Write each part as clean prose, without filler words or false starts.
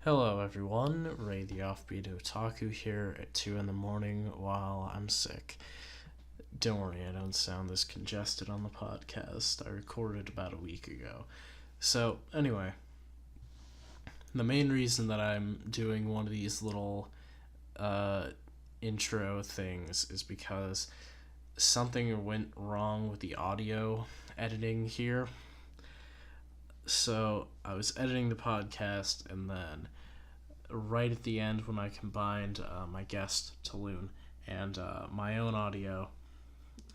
Hello everyone, Ray the Offbeat Otaku here at 2 in the morning while I'm sick. Don't worry, I don't sound this congested on the podcast. I recorded about a week ago. So, anyway, the main reason that I'm doing one of these little intro things is because something went wrong with the audio editing here. So I was editing the podcast, and then right at the end when I combined my guest, Taluun, and my own audio,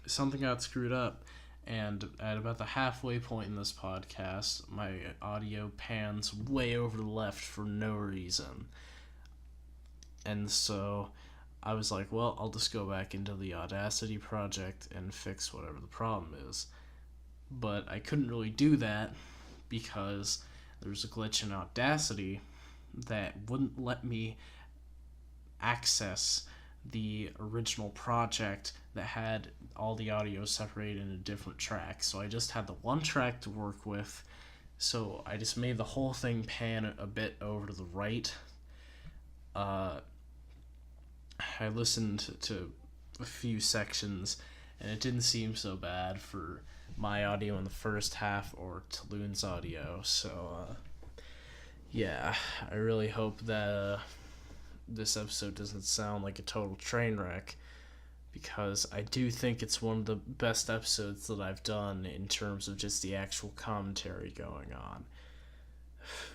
something got screwed up, and at about the halfway point in this podcast, my audio pans way over to the left for no reason. And so I was like, well, I'll just go back into the Audacity project and fix whatever the problem is. But I couldn't really do that because there was a glitch in Audacity that wouldn't let me access the original project that had all the audio separated into different tracks. So I just had the one track to work with, so I just made the whole thing pan a bit over to the right. I listened to a few sections, and it didn't seem so bad for my audio in the first half or Taluun's audio, so yeah, I really hope that this episode doesn't sound like a total train wreck, because I do think it's one of the best episodes that I've done in terms of just the actual commentary going on.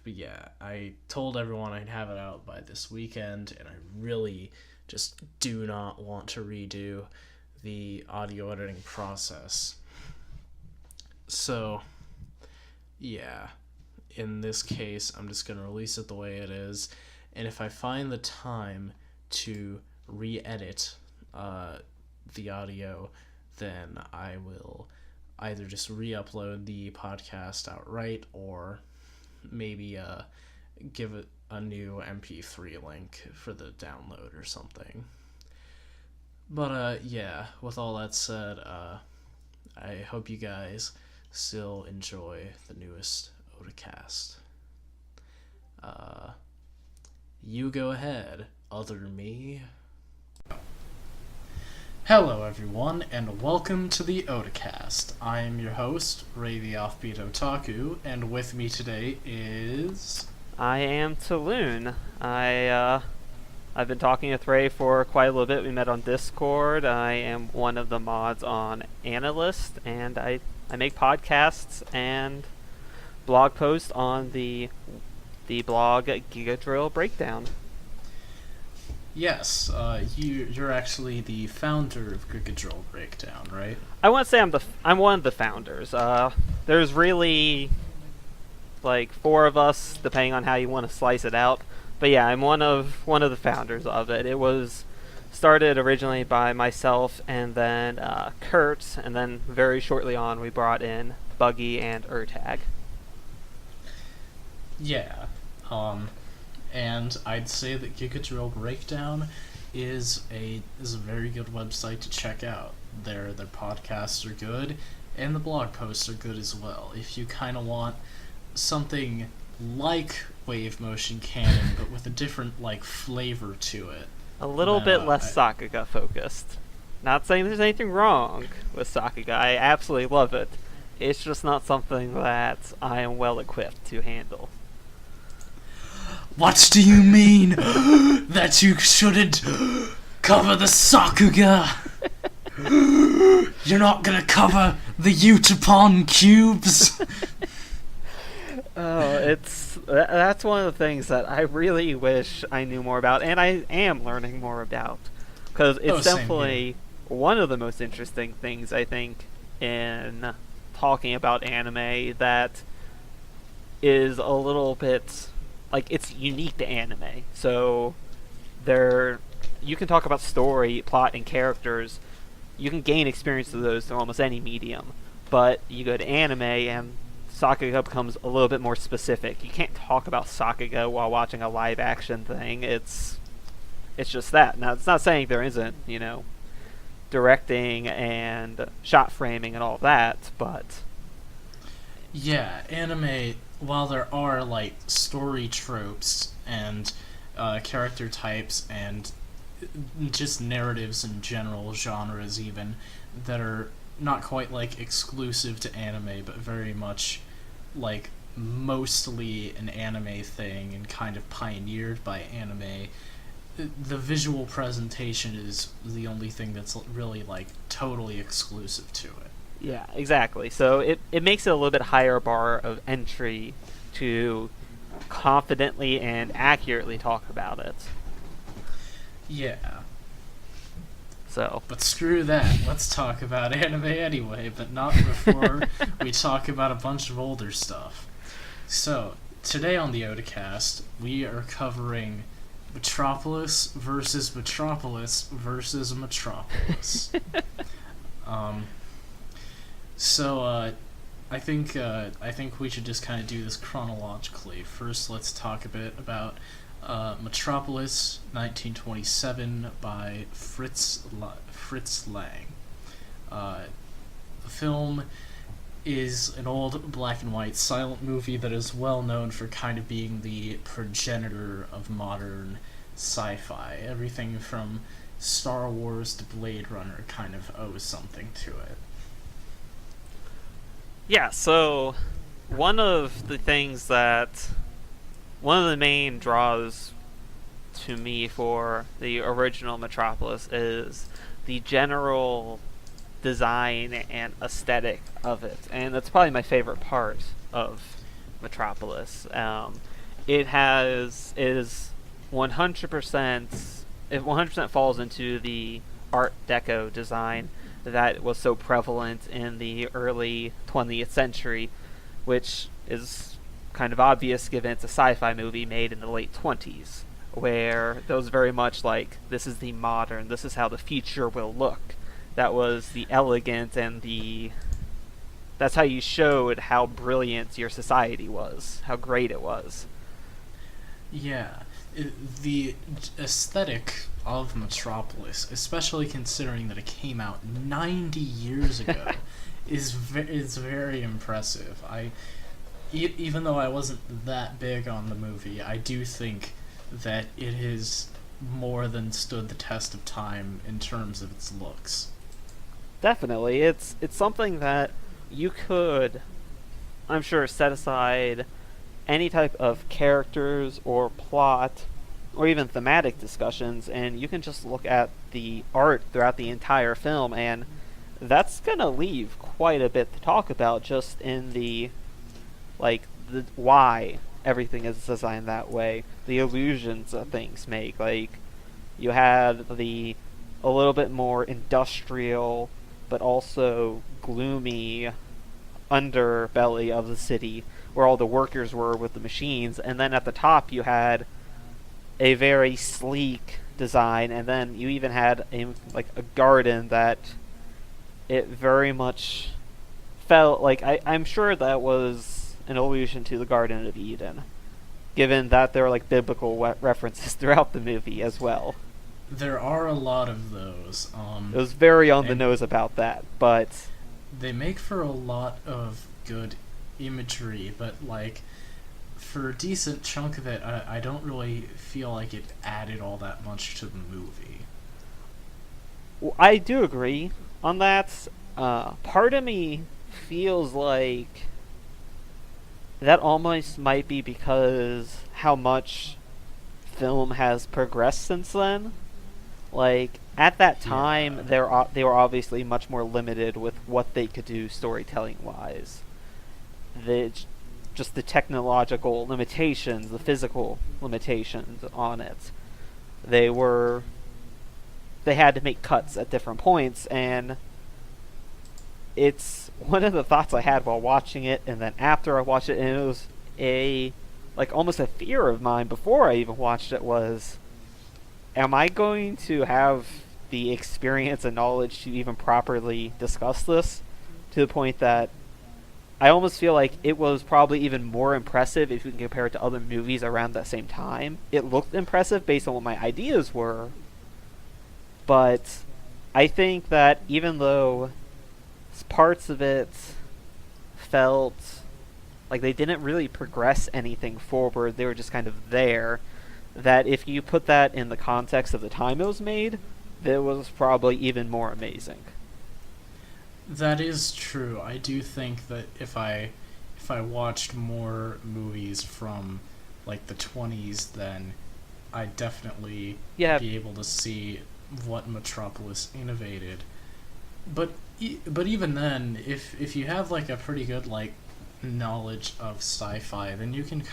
But yeah, I told everyone I'd have it out by this weekend, and I really just do not want to redo the audio editing process. So, yeah, in this case, I'm just going to release it the way it is, and if I find the time to re-edit the audio, then I will either just re-upload the podcast outright, or maybe give it a new MP3 link for the download or something. But, yeah, with all that said, I hope you guys still enjoy the newest Otacast. You go ahead, other me. Hello everyone, and welcome to the Otacast. I am your host, Ray the Offbeat Otaku, and with me today is... I am Taluun. I've been talking with Ray for quite a little bit. We met on Discord. I am one of the mods on Analyst, and I make podcasts and blog posts on the blog Giga Drill Breakdown. Yes, you're actually the founder of Giga Drill Breakdown, right? I want to say I'm one of the founders. There's really like 4 of us, depending on how you want to slice it out. But yeah, I'm one of the founders of it. It was started originally by myself and then Kurt, and then very shortly on we brought in Buggy and Ertag. Yeah, and I'd say that Giga Drill Breakdown is a very good website to check out. Their podcasts are good, and the blog posts are good as well. If you kind of want something like Wave Motion Canon, but with a different flavor to it. A little bit less Sakuga focused. Not saying there's anything wrong with Sakuga. I absolutely love it. It's just not something that I am well equipped to handle. What do you mean that you shouldn't cover the Sakuga? You're not gonna cover the Utapon cubes? Oh, that's one of the things that I really wish I knew more about, and I am learning more about, because it's definitely one of the most interesting things, I think, in talking about anime that is a little bit, it's unique to anime. So you can talk about story, plot, and characters. You can gain experience of those through almost any medium, but you go to anime and Sakuga becomes a little bit more specific. You can't talk about Sakuga while watching a live action thing. It's just that. Now, it's not saying there isn't, directing and shot framing and all that, but yeah, anime, while there are story tropes and character types and just narratives in general, genres even, that are not quite like exclusive to anime, but very much like mostly an anime thing and kind of pioneered by anime. The visual presentation is the only thing that's really like totally exclusive to it. Yeah, exactly. So it makes it a little bit higher bar of entry to confidently and accurately talk about it. Yeah. So. But screw that. Let's talk about anime anyway, but not before we talk about a bunch of older stuff. So, today on the Otacast, we are covering Metropolis versus Metropolis versus Metropolis. I think we should just kind of do this chronologically. First, let's talk a bit about Metropolis, 1927, by Fritz Lang. The film is an old black and white silent movie that is well known for kind of being the progenitor of modern sci-fi. Everything from Star Wars to Blade Runner kind of owes something to it. Yeah, so one of the main draws to me for the original Metropolis is the general design and aesthetic of it, and that's probably my favorite part of Metropolis. It is 100% falls into the Art Deco design that was so prevalent in the early 20th century, which is kind of obvious given it's a sci-fi movie made in the late 20s, where those very much like, this is the modern, this is how the future will look. That was the elegant and that's how you showed how brilliant your society was, how great it was. Yeah, the aesthetic of Metropolis, especially considering that it came out 90 years ago, is very impressive. Even though I wasn't that big on the movie, I do think that it has more than stood the test of time in terms of its looks. Definitely, it's something that you could, I'm sure, set aside any type of characters or plot or even thematic discussions, and you can just look at the art throughout the entire film, and that's gonna leave quite a bit to talk about just in the why everything is designed that way, the illusions that things make. Like, you had a little bit more industrial but also gloomy underbelly of the city where all the workers were with the machines, and then at the top you had a very sleek design, and then you even had a garden that it very much felt like, I'm sure that was an allusion to the Garden of Eden, given that there are biblical references throughout the movie as well. There are a lot of those. It was very on the nose about that, but they make for a lot of good imagery, but for a decent chunk of it, I don't really feel like it added all that much to the movie. Well, I do agree on that. Part of me feels like that almost might be because how much film has progressed since then. At that time, yeah, they were obviously much more limited with what they could do storytelling-wise. Just the technological limitations, the physical limitations on it. They had to make cuts at different points, and it's one of the thoughts I had while watching it, and then after I watched it, and it was almost a fear of mine before I even watched it, was, am I going to have the experience and knowledge to even properly discuss this? To the point that I almost feel like it was probably even more impressive if you can compare it to other movies around that same time. It looked impressive based on what my ideas were, but I think that even though parts of it felt like they didn't really progress anything forward, they were just kind of there, that if you put that in the context of the time it was made, it was probably even more amazing. That is true. I do think that if I watched more movies from like the 20s, then I'd definitely be able to see what Metropolis innovated. But even then, if you have like a pretty good like knowledge of sci-fi, then you can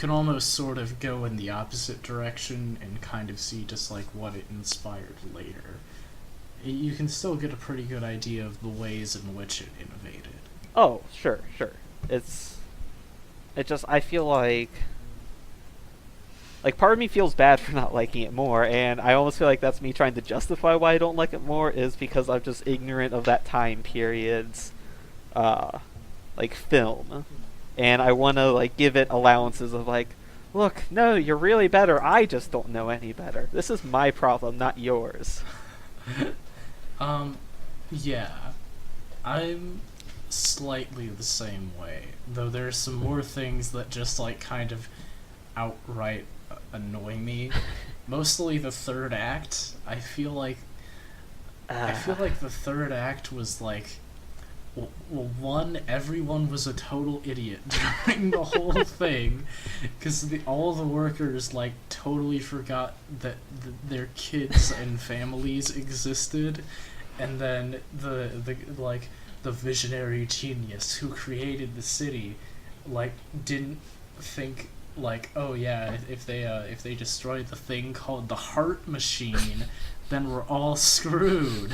almost sort of go in the opposite direction and kind of see just like what it inspired later. You can still get a pretty good idea of the ways in which it innovated. Oh, sure. I feel like part of me feels bad for not liking it more, and I almost feel like that's me trying to justify why I don't like it more, is because I'm just ignorant of that time period's film, and I want to like give it allowances of like, look, no, you're really better, I just don't know any better. This is my problem, not yours. Yeah, I'm slightly the same way, though there's some more things that just like kind of outright annoy me. Mostly the third act. I feel like the third act was like, well, one, everyone was a total idiot during the whole thing, because all the workers like totally forgot that their kids and families existed, and then the visionary genius who created the city like didn't think like, oh yeah, if they destroy the thing called the heart machine, then we're all screwed.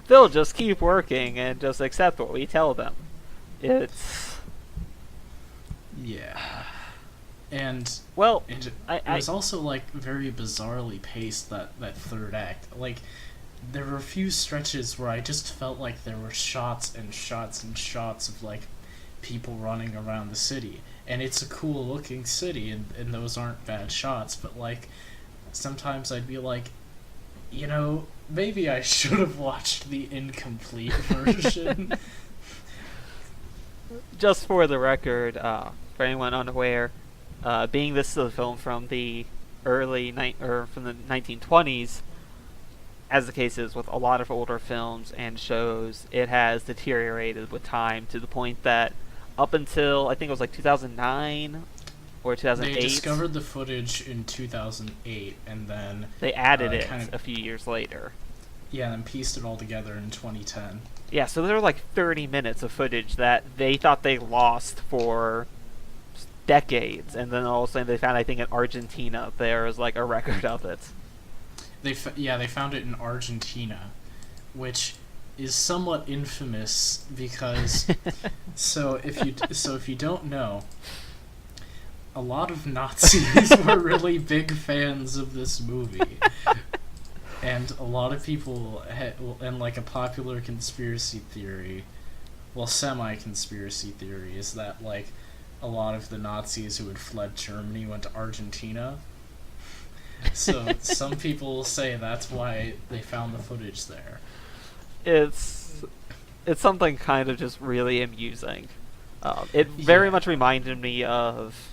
They'll just keep working and just accept what we tell them. It's... Yeah. And well, it was also like very bizarrely paced, that third act. Like, there were a few stretches where I just felt like there were shots and shots and shots of like people running around the city. And it's a cool looking city, and those aren't bad shots, but like sometimes I'd be like, you know, maybe I should have watched the incomplete version. Just for the record, for anyone unaware, being this is a film from the from the 1920s, as the case is with a lot of older films and shows, it has deteriorated with time to the point that up until I think it was like 2009 or 2008, they discovered the footage in 2008, and then they added it a few years later. Yeah, and then pieced it all together in 2010. Yeah, so there were like 30 minutes of footage that they thought they lost for decades, and then all of a sudden they found, I think in Argentina, there was like a record of it. They found it in Argentina, which is somewhat infamous because so if you don't know, a lot of Nazis were really big fans of this movie. And a lot of people and like a popular conspiracy theory, well, semi-conspiracy theory, is that like a lot of the Nazis who had fled Germany went to Argentina. So some people say that's why they found the footage there. It's something kind of just really amusing. It very much reminded me of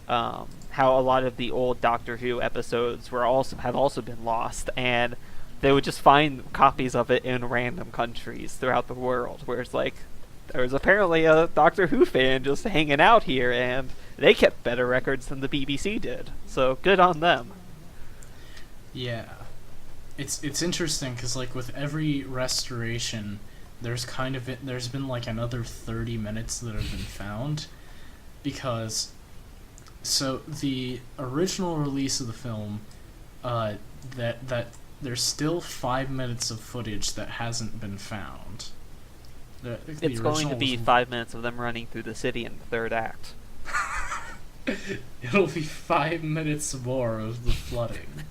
how a lot of the old Doctor Who episodes have also been lost, and they would just find copies of it in random countries throughout the world, where it's like, there was apparently a Doctor Who fan just hanging out here, and they kept better records than the BBC did, so good on them. Yeah. It's interesting, because like with every restoration, there's been like another 30 minutes that have been found, because so the original release of the film, that there's still 5 minutes of footage that hasn't been found. It's going to be 5 minutes of them running through the city in the third act. It'll be 5 minutes more of the flooding.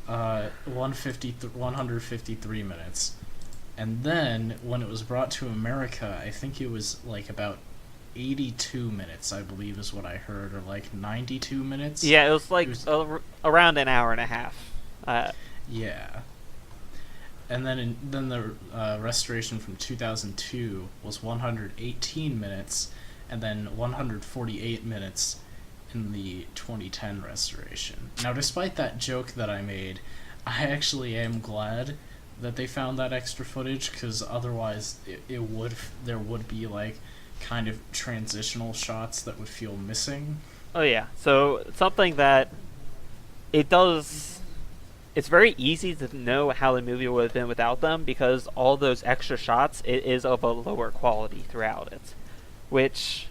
153 minutes. And then, when it was brought to America, I think it was like about 82 minutes, I believe is what I heard, or like 92 minutes. Yeah, it was like around an hour and a half. Yeah. And then the restoration from 2002 was 118 minutes, and then 148 minutes, in the 2010 restoration. Now, despite that joke that I made, I actually am glad that they found that extra footage, because otherwise there would be like kind of transitional shots that would feel missing. Oh yeah, so something that it does. It's very easy to know how the movie would have been without them, because all those extra shots, it is of a lower quality throughout it, which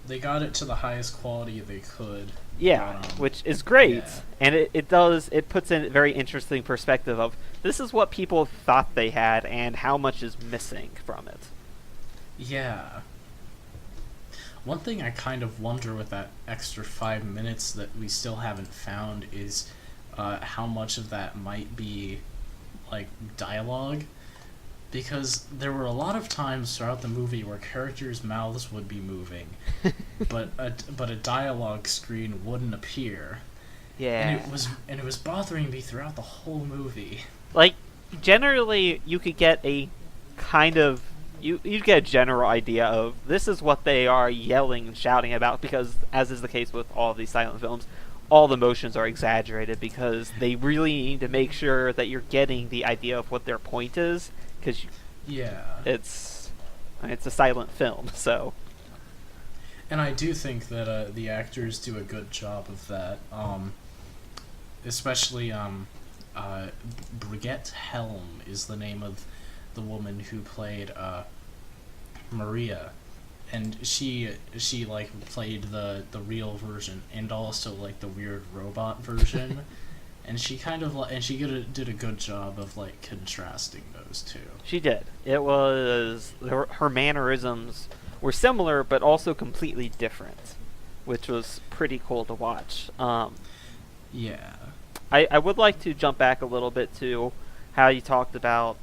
they got it to the highest quality they could. Yeah, which is great, and it puts in a very interesting perspective of this is what people thought they had and how much is missing from it. Yeah. One thing I kind of wonder with that extra 5 minutes that we still haven't found is how much of that might be like dialogue, because there were a lot of times throughout the movie where characters' mouths would be moving, but a dialogue screen wouldn't appear. Yeah, and it was bothering me throughout the whole movie. Like, generally, you could get a kind of you'd get a general idea of this is what they are yelling and shouting about, because as is the case with all of these silent films, all the motions are exaggerated because they really need to make sure that you're getting the idea of what their point is, because it's a silent film, so. And I do think that the actors do a good job of that, especially Brigitte Helm is the name of the woman who played Maria, and she like played the real version and also like the weird robot version. And she kind of did a good job of like contrasting those two. She did. It was her mannerisms were similar but also completely different, which was pretty cool to watch. Yeah. I would like to jump back a little bit to how you talked about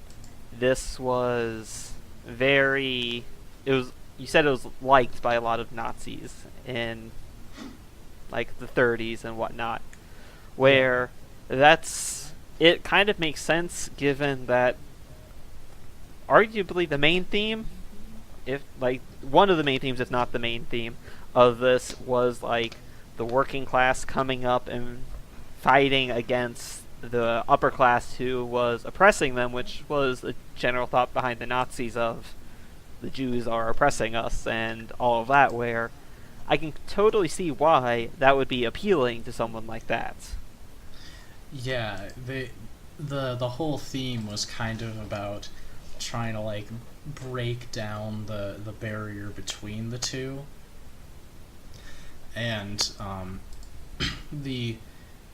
this was very. You said it was liked by a lot of Nazis in like the 30s and whatnot, where. It kind of makes sense given that arguably the main theme, if like one of the main themes, if not the main theme of this, was like the working class coming up and fighting against the upper class who was oppressing them, which was the general thought behind the Nazis of the Jews are oppressing us and all of that, where I can totally see why that would be appealing to someone like that. Yeah, the whole theme was kind of about trying to like break down the barrier between the two. And the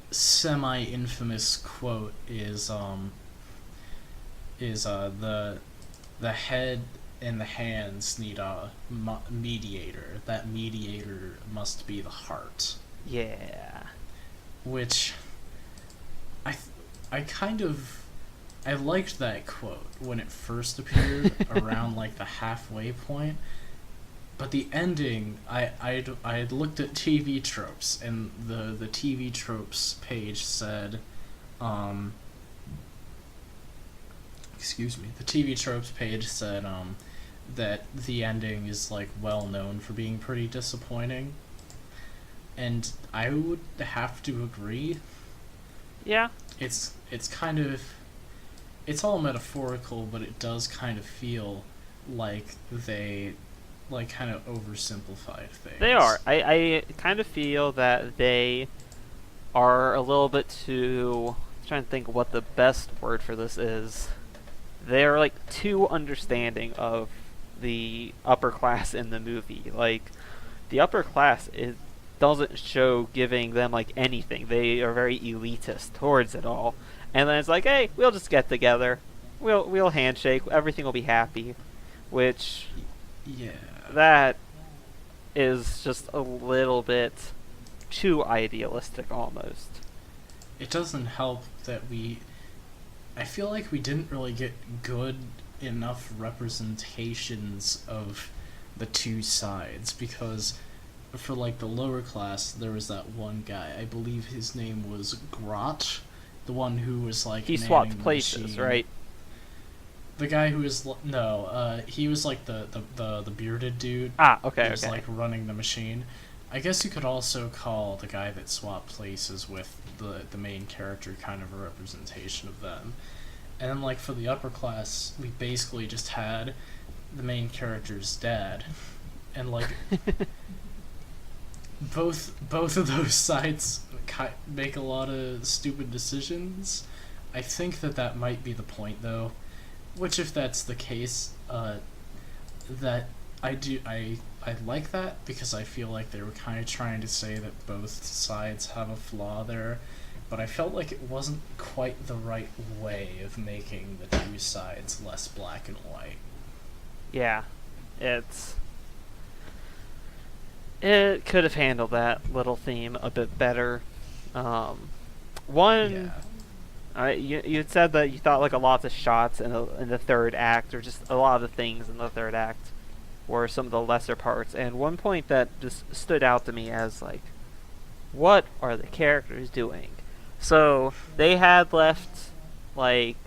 semi-infamous quote is the head and the hands need a mediator. That mediator must be the heart. Yeah. Which I liked that quote when it first appeared around like the halfway point, but the ending, I had looked at TV tropes, and the TV tropes page said, the TV tropes page said that the ending is like well known for being pretty disappointing, and I would have to agree. Yeah. It's kind of, it's all metaphorical, but it does kind of feel like they like kind of oversimplified things. They are. I kind of feel that they are a little bit too. I'm trying to think what the best word for this is. They're like too understanding of the upper class in the movie. Like the upper class doesn't show giving them like anything. They are very elitist towards it all. And then it's like, hey, we'll just get together. We'll handshake. Everything will be happy. Which, yeah, that is just a little bit too idealistic almost. It doesn't help that I feel like we didn't really get good enough representations of the two sides, because for like the lower class there was that one guy, I believe his name was Grot, the one who was like he swapped places, machine. Right? The guy who was he was like the bearded dude. Okay, who was like running the machine. I guess you could also call the guy that swapped places with the main character kind of a representation of them. And then, like, for the upper class, we basically just had the main character's dad. And, like, both of those sides make a lot of stupid decisions. I think that might be the point, though. Which, if that's the case, that I like that, because I feel like they were kind of trying to say that both sides have a flaw there, but I felt like it wasn't quite the right way of making the two sides less black and white. Yeah, it could have handled that little theme a bit better. You had said that you thought like a lot of the shots in the third act, or just a lot of the things in the third act, were some of the lesser parts. And one point that just stood out to me as like, what are the characters doing? So they had left like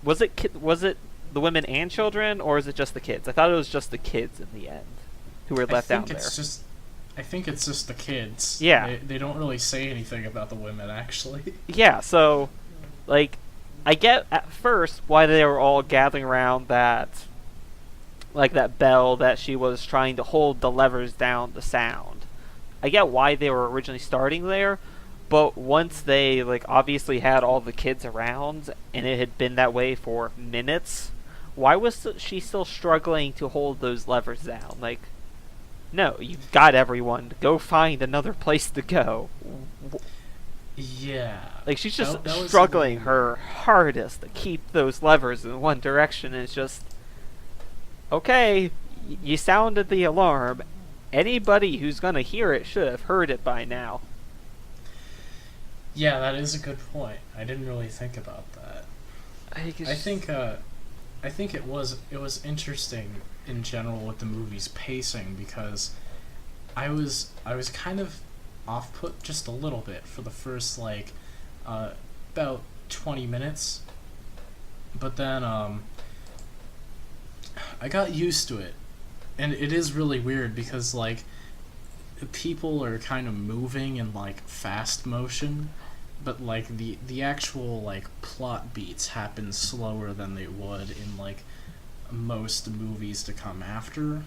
was it the women and children, or is it just the kids? I thought it was just the kids in the end who were left down there. I think it's just the kids. Yeah. They don't really say anything about the women, actually. Yeah, so, like, I get at first why they were all gathering around that bell that she was trying to hold the levers down the sound. I get why they were originally starting there, but once they, like, obviously had all the kids around, and it had been that way for minutes, why was she still struggling to hold those levers down? Like, no, you've got everyone. Go find another place to go. Yeah. Like, she's just struggling her hardest to keep those levers in one direction. And it's just, okay, you sounded the alarm. Anybody who's going to hear it should have heard it by now. Yeah, that is a good point. I didn't really think about that. I think it was interesting in general with the movie's pacing, because I was kind of off put just a little bit for the first about 20 minutes, but then I got used to it, and it is really weird because like people are kind of moving in like fast motion, but like the actual like plot beats happen slower than they would in like most movies to come after.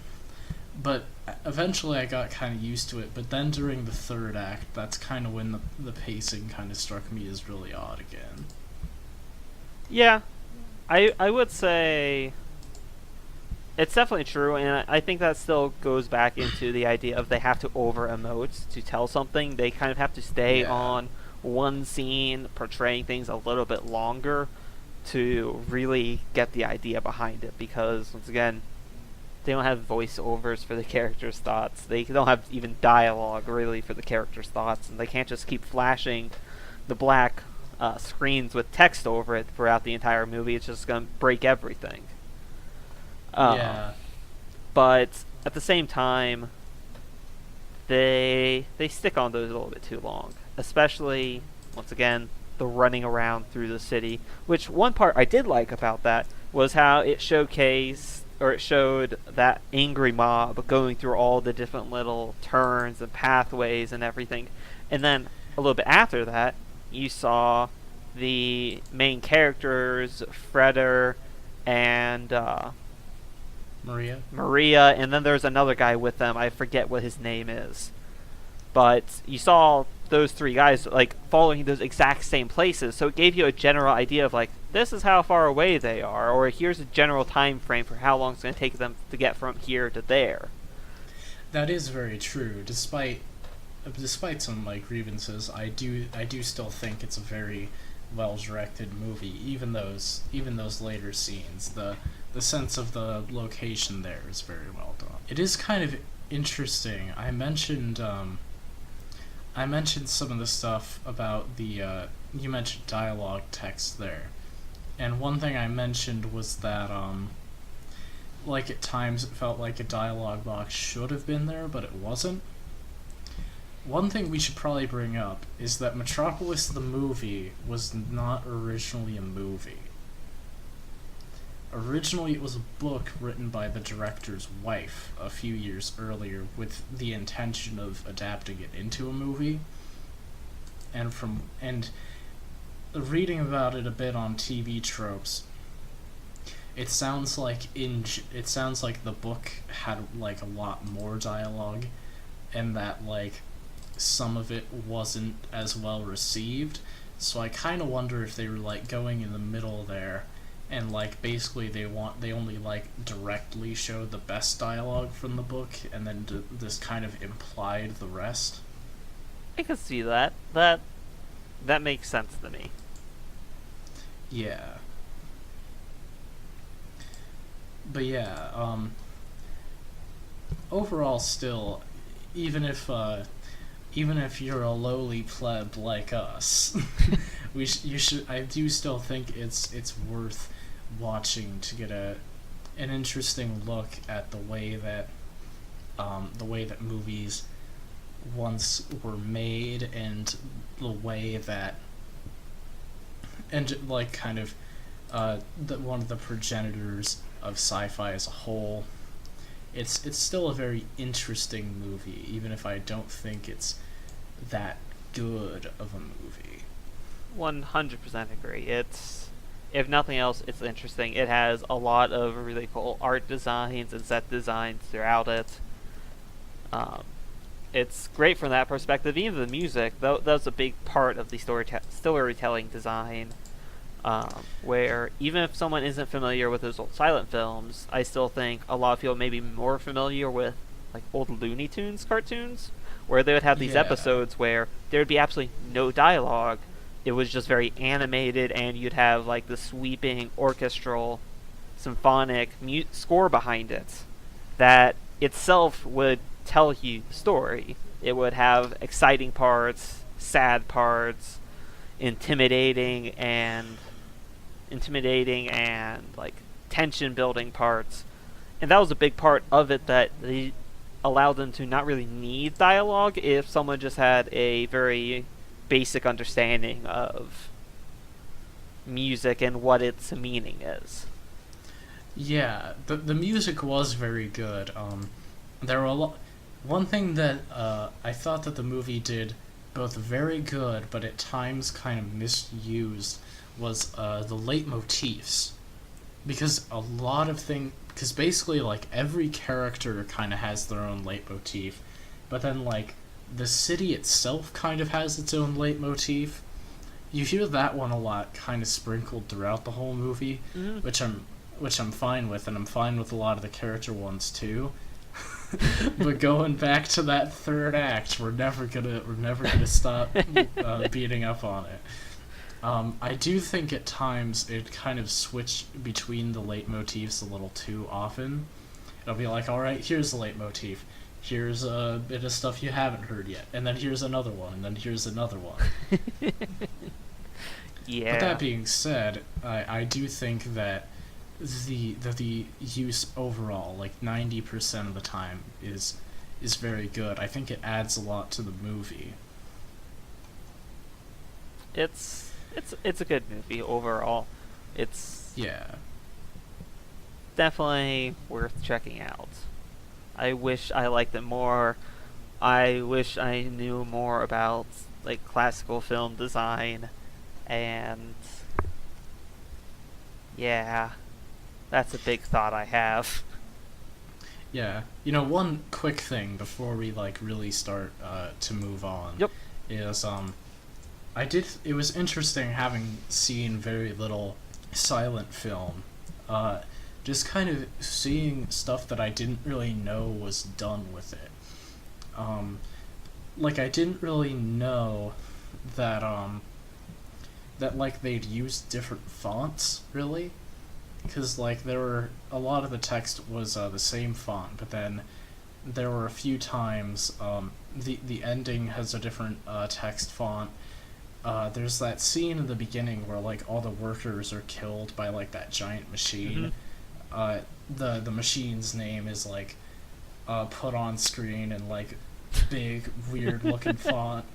But eventually I got kind of used to it, but then during the third act, that's kind of when the pacing kind of struck me as really odd again. Yeah, I would say it's definitely true, and I think that still goes back into the idea of they have to over-emote to tell something. They kind of have to stay on one scene, portraying things a little bit longer to really get the idea behind it, because once again, they don't have voiceovers for the characters' thoughts. They don't have even dialogue really for the characters' thoughts, and they can't just keep flashing the black screens with text over it throughout the entire movie. It's just going to break everything. But at the same time, they stick on those a little bit too long, especially once again the running around through the city, which one part I did like about that was how it showed that angry mob going through all the different little turns and pathways and everything. And then a little bit after that, you saw the main characters, Freder and Maria, and then there's another guy with them. I forget what his name is. But you saw those three guys like following those exact same places, so it gave you a general idea of like, this is how far away they are, or here's a general time frame for how long it's going to take them to get from here to there. That is very true. Despite some like grievances, I do still think it's a very well directed movie. Even those later scenes, the sense of the location there is very well done. It is kind of interesting. I mentioned some of the stuff about the you mentioned dialogue text there, and one thing I mentioned was that like at times it felt like a dialogue box should have been there, but it wasn't. One thing we should probably bring up is that Metropolis the movie was not originally a movie. Originally, it was a book written by the director's wife a few years earlier with the intention of adapting it into a movie. And reading about it a bit on TV tropes, it sounds like the book had like a lot more dialogue, and that like some of it wasn't as well received. So I kind of wonder if they were like going in the middle there, and like basically they only like directly show the best dialogue from the book, and then this kind of implied the rest. I can see that. That makes sense to me. Yeah. But yeah, overall, still, even if you're a lowly pleb like us, you should. I do still think it's worth watching to get an interesting look at the way that movies once were made, and the way that, and like kind of one of the progenitors of sci-fi as a whole. It's still a very interesting movie, even if I don't think it's that good of a movie. 100% agree. It's, if nothing else, it's interesting. It has a lot of really cool art designs and set designs throughout it. It's great from that perspective. Even the music, that was a big part of the storytelling design. Where even if someone isn't familiar with those old silent films, I still think a lot of people may be more familiar with like old Looney Tunes cartoons, where they would have these episodes where there would be absolutely no dialogue. It was just very animated, and you'd have like the sweeping orchestral, symphonic score behind it that itself would tell you the story. It would have exciting parts, sad parts, intimidating and like tension building parts, and that was a big part of it, that they allowed them to not really need dialogue if someone just had a very basic understanding of music and what its meaning is. Yeah, the music was very good. There were one thing that I thought that the movie did both very good, but at times kind of misused, was the leitmotifs. Because because basically like every character kind of has their own leitmotif, but then like the city itself kind of has its own leitmotif. You hear that one a lot, kind of sprinkled throughout the whole movie, which I'm fine with, and I'm fine with a lot of the character ones too. But going back to that third act, we're never gonna stop beating up on it. I do think at times it kind of switched between the leitmotifs a little too often. It'll be like, all right, here's the leitmotif, here's a bit of stuff you haven't heard yet, and then here's another one, and then here's another one. Yeah. But that being said, I do think that the use overall, like 90% of the time, is very good. I think it adds a lot to the movie. It's a good movie overall. It's definitely worth checking out. I wish I liked it more. I wish I knew more about like classical film design, and yeah, that's a big thought I have. Yeah, one quick thing before we like really start to move on. Yep. Is it was interesting having seen very little silent film, just kind of seeing stuff that I didn't really know was done with it. Like I didn't really know that that like they'd used different fonts, really, because like there were a lot of the text was the same font, but then there were a few times the ending has a different text font. There's that scene in the beginning where like all the workers are killed by like that giant machine. The machine's name is like put on screen in like big weird looking font.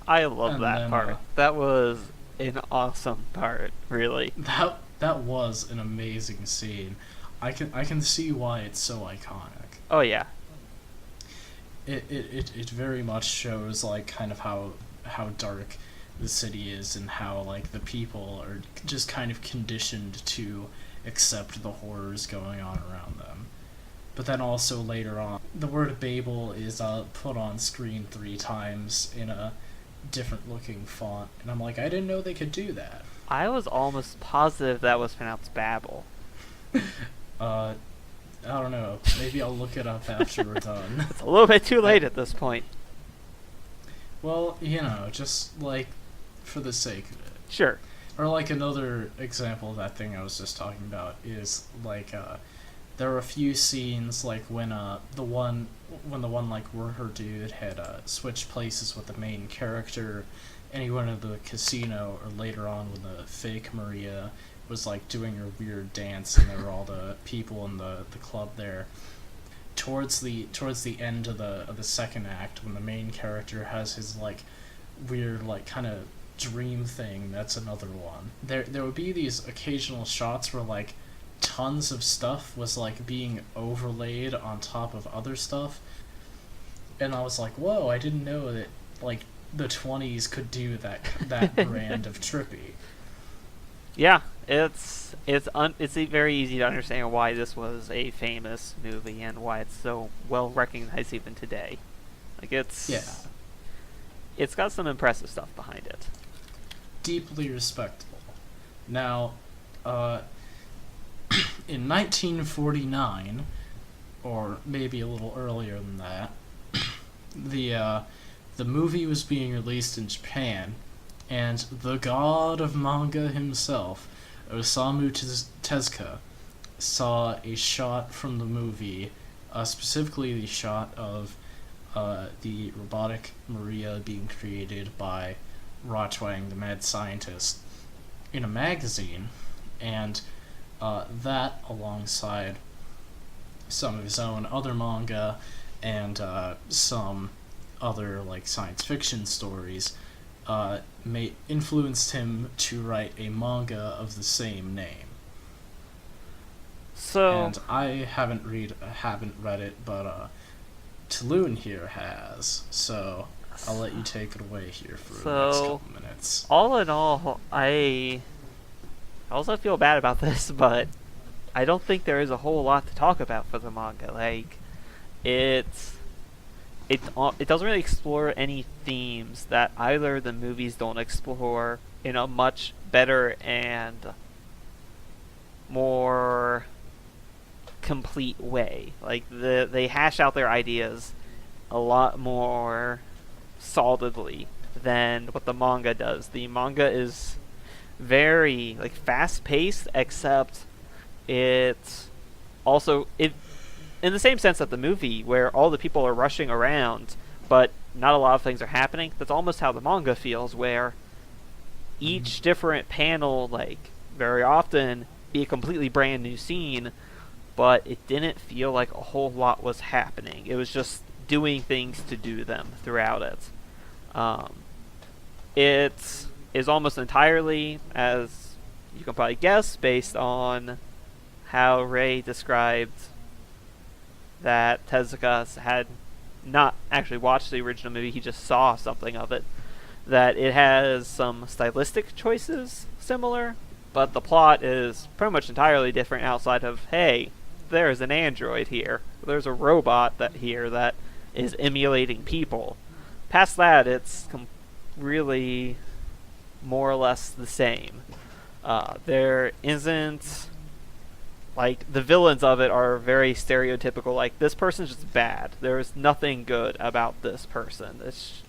I love that part. That was an awesome part, really. that was an amazing scene. I can see why it's so iconic. Oh yeah. It very much shows like kind of how dark the city is and how like the people are just kind of conditioned to accept the horrors going on around them. But then also later on, the word Babel is put on screen 3 times in a different looking font, and I'm like, I didn't know they could do that. I was almost positive that was pronounced Babel. I don't know. Maybe I'll look it up after we're done. It's a little bit too late at this point. Well, just like for the sake of it. Sure. Or like another example of that thing I was just talking about is like there were a few scenes like when the one like worker dude had switched places with the main character, and he went to the casino, or later on when the fake Maria was like doing her weird dance and there were all the people in the club there. Towards the end of the second act, when the main character has his like weird like kind of dream thing, that's another one. There would be these occasional shots where like tons of stuff was like being overlaid on top of other stuff, and I was like, whoa, I didn't know that like the 20s could do that brand of trippy. Yeah, it's very easy to understand why this was a famous movie and why it's so well recognized even today. Like it's got some impressive stuff behind it. Deeply respectable. Now, in 1949, or maybe a little earlier than that, the movie was being released in Japan, and the god of manga himself, Osamu Tezuka, saw a shot from the movie, specifically the shot of the robotic Maria being created by Rotwang, the mad scientist, in a magazine, and that, alongside some of his own other manga and some other like science fiction stories, influenced him to write a manga of the same name. So, and I haven't read it, but Taluun here has. So I'll let you take it away here for the next couple minutes. All in all, I also feel bad about this, but I don't think there is a whole lot to talk about for the manga. Like, it doesn't really explore any themes that either the movies don't explore in a much better and more complete way. Like, they hash out their ideas a lot more solidly than what the manga does. The manga is very like fast-paced, except it's also in the same sense that the movie, where all the people are rushing around, but not a lot of things are happening. That's almost how the manga feels, where each different panel, like, very often be a completely brand new scene, but it didn't feel like a whole lot was happening. It was just doing things to do them throughout it. It is almost entirely, as you can probably guess, based on how Ray described that Tezuka had not actually watched the original movie, he just saw something of it. That it has some stylistic choices similar, but the plot is pretty much entirely different outside of, hey, there's an android here. There's a robot here that is emulating people. Past that, it's really more or less the same. There isn't... Like, the villains of it are very stereotypical. Like, this person's just bad. There's nothing good about this person. It's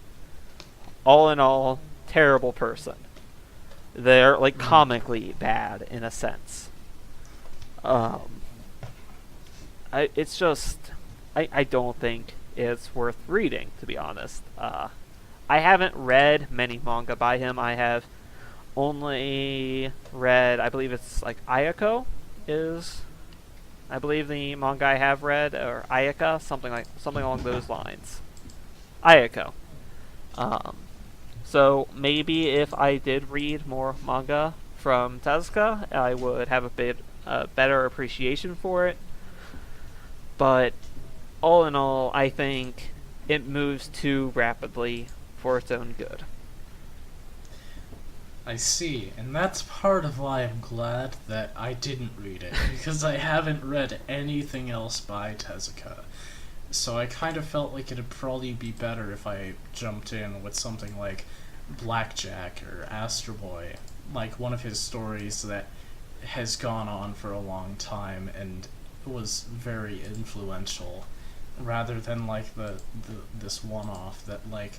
all in all, terrible person. They're, like, comically bad, in a sense. It's just... I don't think it's worth reading, to be honest. I haven't read many manga by him. I have only read, I believe it's, like, Ayako is, I believe, the manga I have read, or Ayaka, something along those lines. Ayako. So maybe if I did read more manga from Tezuka, I would have a better appreciation for it. But all in all, I think it moves too rapidly for its own good. I see, and that's part of why I'm glad that I didn't read it, because I haven't read anything else by Tezuka. So I kind of felt like it'd probably be better if I jumped in with something like Blackjack or Astro Boy, like one of his stories that has gone on for a long time and was very influential, rather than like this one-off that like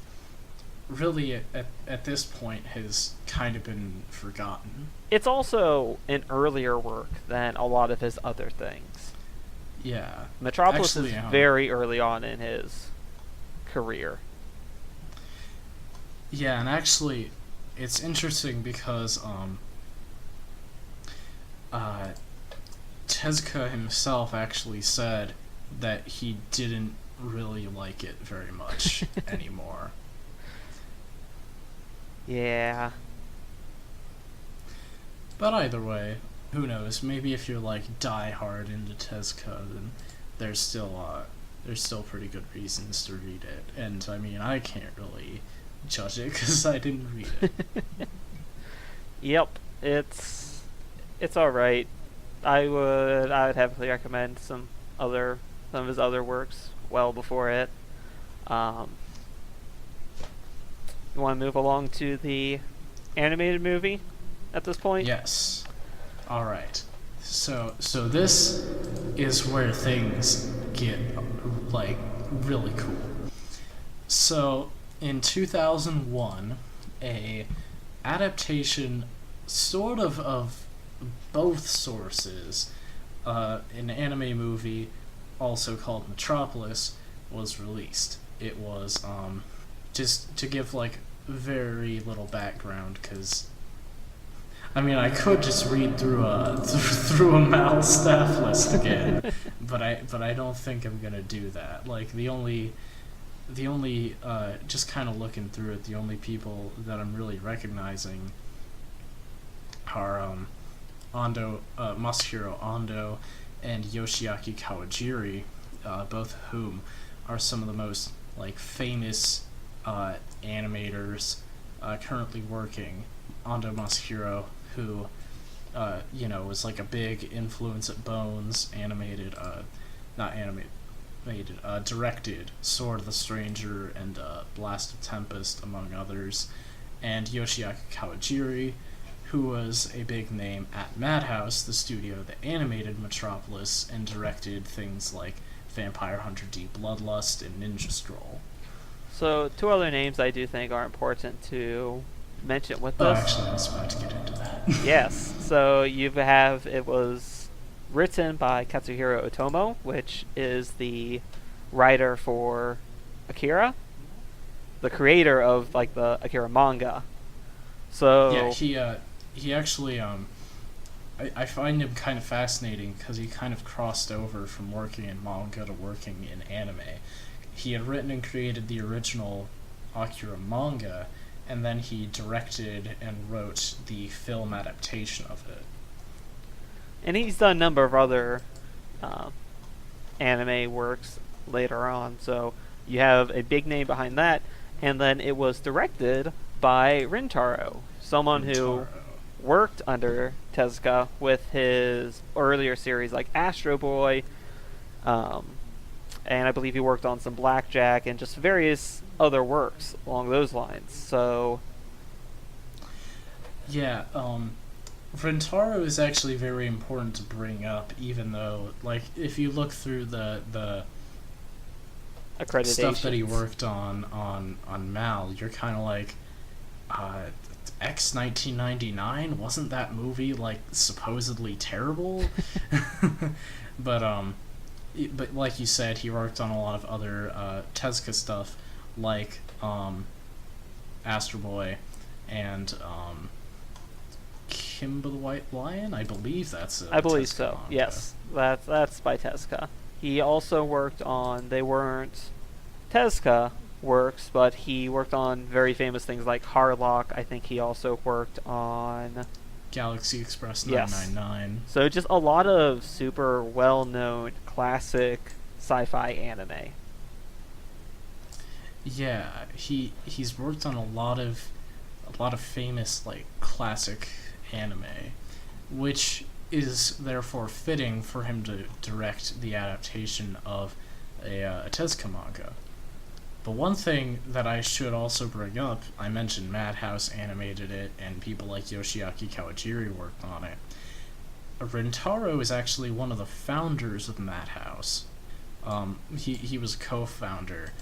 really at this point has kind of been forgotten. It's also an earlier work than a lot of his other things. Yeah. Metropolis Actually, is very early on in his career. Yeah, and actually, it's interesting because Tezuka himself actually said that he didn't really like it very much anymore. Yeah. But either way, who knows? Maybe if you're like die hard into Tezuka, then there's still pretty good reasons to read it. And I mean, I can't really judge it because I didn't read it. Yep, it's all right. I would heavily recommend some of his other works well before it. You want to move along to the animated movie at this point? Yes. All right. So this is where things get like really cool. So in 2001, a adaptation sort of both sources, an anime movie also called Metropolis was released. It was just to give like very little background, because I mean I could just read through a Mal staff list again, but I don't think I'm gonna do that. Like the only just kind of looking through it, the only people that I'm really recognizing are Masahiro Ando and Yoshiaki Kawajiri, both of whom are some of the most like famous animators currently working. Ando Masahiro, who was like a big influence at Bones, directed Sword of the Stranger and Blast of Tempest, among others, and Yoshiaki Kawajiri, who was a big name at Madhouse, the studio that animated Metropolis and directed things like Vampire Hunter D Bloodlust and Ninja Scroll. So, two other names I do think are important to mention with this. Actually, I was about to get into that. Yes. So, it was written by Katsuhiro Otomo, which is the writer for Akira, the creator of like the Akira manga. So yeah, he actually I find him kind of fascinating because he kind of crossed over from working in manga to working in anime. He had written and created the original Akira manga, and then he directed and wrote the film adaptation of it. And he's done a number of other anime works later on, so you have a big name behind that, and then it was directed by Rintaro, someone who worked under Tezuka with his earlier series like Astro Boy, and I believe he worked on some Blackjack and just various other works along those lines. So yeah, Rintaro is actually very important to bring up, even though, like, if you look through the stuff that he worked on Mal, you're kind of like, X 1999, wasn't that movie like supposedly terrible? But like you said, he worked on a lot of other Tezuka stuff, like Astro Boy and Kimba the White Lion. I believe that's it. I believe so. Manga. Yes, that's by Tezuka. He also worked on. They weren't Tezuka works, but he worked on very famous things like Harlock. I think he also worked on Galaxy Express Yes. 999. So just a lot of super well-known classic sci-fi anime. Yeah, he's worked on a lot of famous like classic anime, which is therefore fitting for him to direct the adaptation of a Tezuka manga. But one thing that I should also bring up, I mentioned Madhouse animated it, and people like Yoshiaki Kawajiri worked on it. Rintaro is actually one of the founders of Madhouse. He was a co-founder,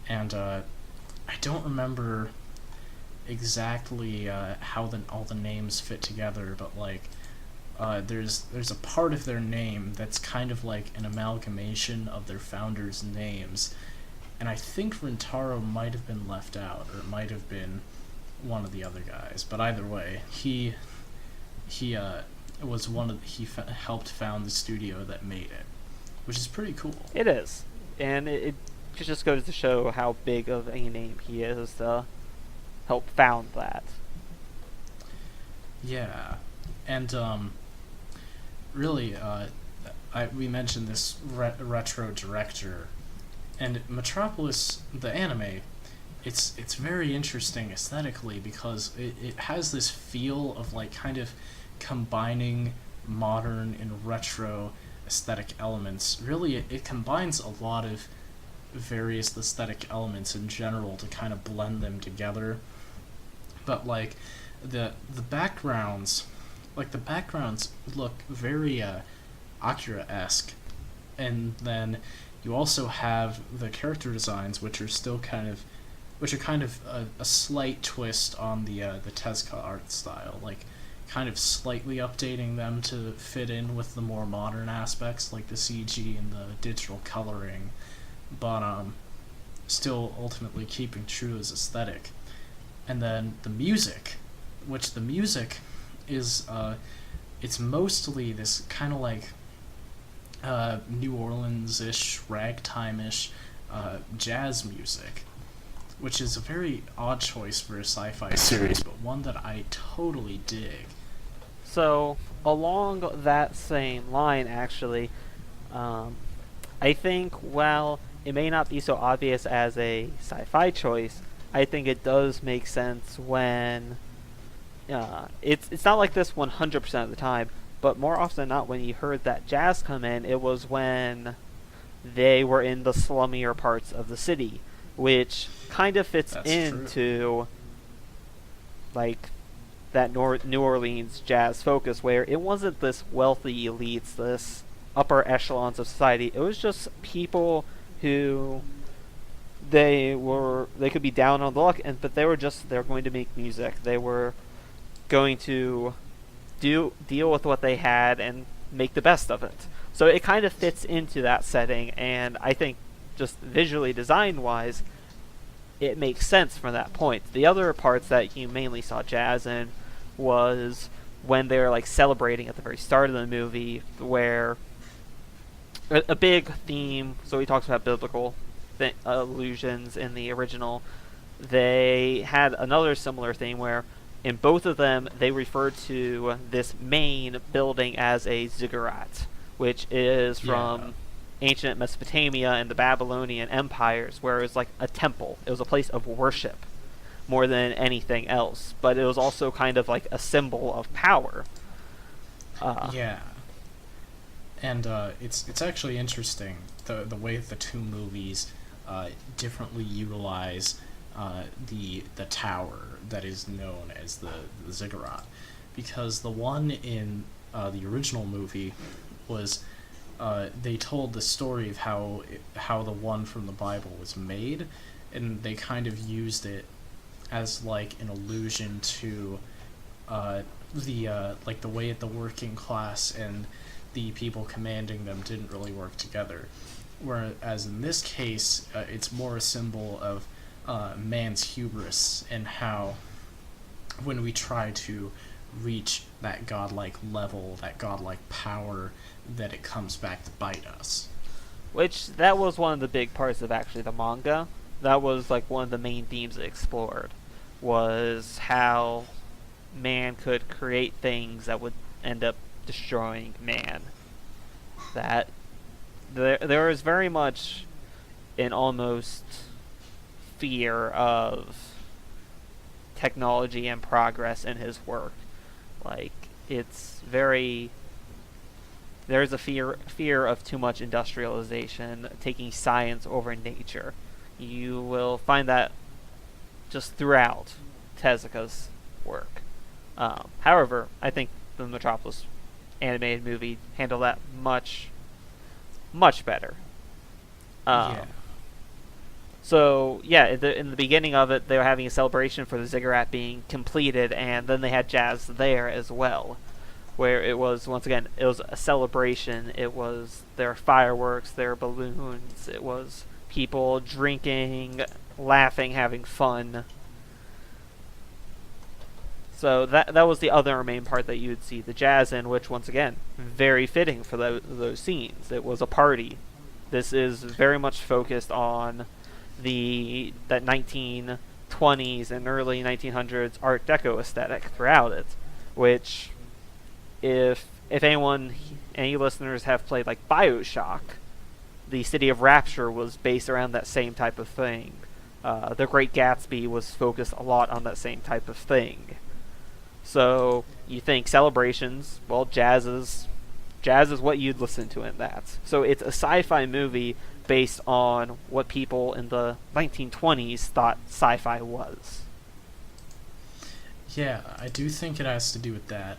and I don't remember exactly how all the names fit together, but like there's a part of their name that's kind of like an amalgamation of their founders' names, and I think Rintaro might have been left out, or it might have been one of the other guys. But either way, he was helped found the studio that made it, which is pretty cool. It is, and it just goes to show how big of a name he is to help found that. Yeah, and really, we mentioned this retro director, and Metropolis, the anime, it's very interesting aesthetically because it has this feel of like kind of combining modern and retro aesthetic elements. Really, it combines a lot of various aesthetic elements in general to kind of blend them together. But like the backgrounds, look very Akira-esque, and then you also have the character designs, which are kind of a slight twist on the Tezuka art style, like kind of slightly updating them to fit in with the more modern aspects, like the CG and the digital coloring, but still ultimately keeping true to his aesthetic. And then the music, which the music is it's mostly this kind of like New Orleans-ish, ragtime-ish jazz music, which is a very odd choice for a sci-fi series, but one that I totally dig. So, along that same line, actually, I think while it may not be so obvious as a sci-fi choice, I think it does make sense when it's not like this 100% of the time, but more often than not, when you heard that jazz come in, it was when they were in the slummier parts of the city, which kind of fits into like that New Orleans jazz focus, where it wasn't this wealthy elites, this upper echelons of society. It was just people who they could be down on the luck, but they're going to make music. They were going to deal with what they had and make the best of it. So it kind of fits into that setting, and I think just visually design wise, it makes sense from that point. The other parts that you mainly saw jazz in was when they're like celebrating at the very start of the movie, where a big theme. So he talks about biblical allusions in the original. They had another similar theme where in both of them they referred to this main building as a ziggurat, which is from ancient Mesopotamia and the Babylonian empires, where it was like a temple. It was a place of worship more than anything else, but it was also kind of like a symbol of power. And it's actually interesting the way the two movies differently utilize the tower that is known as the ziggurat, because the one in the original movie was they told the story of how the one from the Bible was made, and they kind of used it as like an allusion to the way that the working class and the people commanding them didn't really work together. Whereas in this case, it's more a symbol of man's hubris, and how when we try to reach that godlike level, that godlike power, that it comes back to bite us. Which, that was one of the big parts of actually the manga. That was like one of the main themes it explored, was how man could create things that would end up destroying man. That there is very much an almost fear of technology and progress in his work. Like, it's very... There's a fear of too much industrialization, taking science over nature. You will find that just throughout Tezuka's work. However, I think the Metropolis animated movie handled that much, much better. Yeah. So, yeah, in the beginning of it, they were having a celebration for the ziggurat being completed, and then they had jazz there as well, where it was, once again, it was a celebration. It was their fireworks, their balloons, it was people drinking, laughing, having fun. So that was the other main part that you would see the jazz in, which, once again, very fitting for those scenes. It was a party. This is very much focused on that 1920s and early 1900s Art Deco aesthetic throughout it, which, if any listeners have played like BioShock, the City of Rapture was based around that same type of thing. The Great Gatsby was focused a lot on that same type of thing. So you think celebrations, well, jazz is what you'd listen to in that. So it's a sci-fi movie based on what people in the 1920s thought sci-fi was. Yeah, I do think it has to do with that.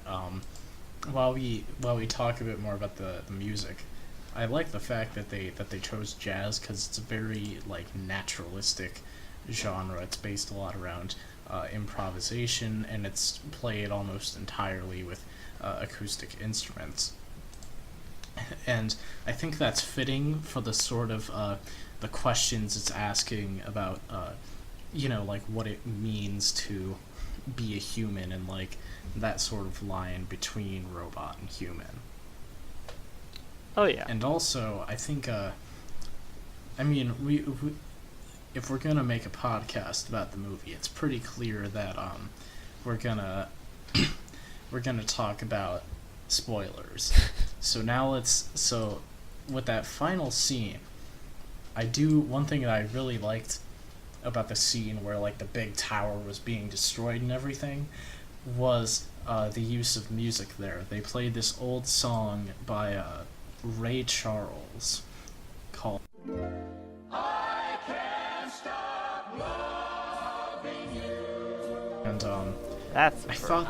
While we talk a bit more about the music, I like the fact that they chose jazz, because it's a very like naturalistic genre. It's based a lot around improvisation, and it's played almost entirely with acoustic instruments. And I think that's fitting for the sort of the questions it's asking about, like what it means to be a human, and like that sort of line between robot and human. Oh yeah. And also, I think, we if we're gonna make a podcast about the movie, it's pretty clear that we're gonna talk about spoilers. So now so with that final scene, one thing that I really liked about the scene where like the big tower was being destroyed and everything was the use of music there. They played this old song by Ray Charles called I Can't Stop Loving You. And that's I thought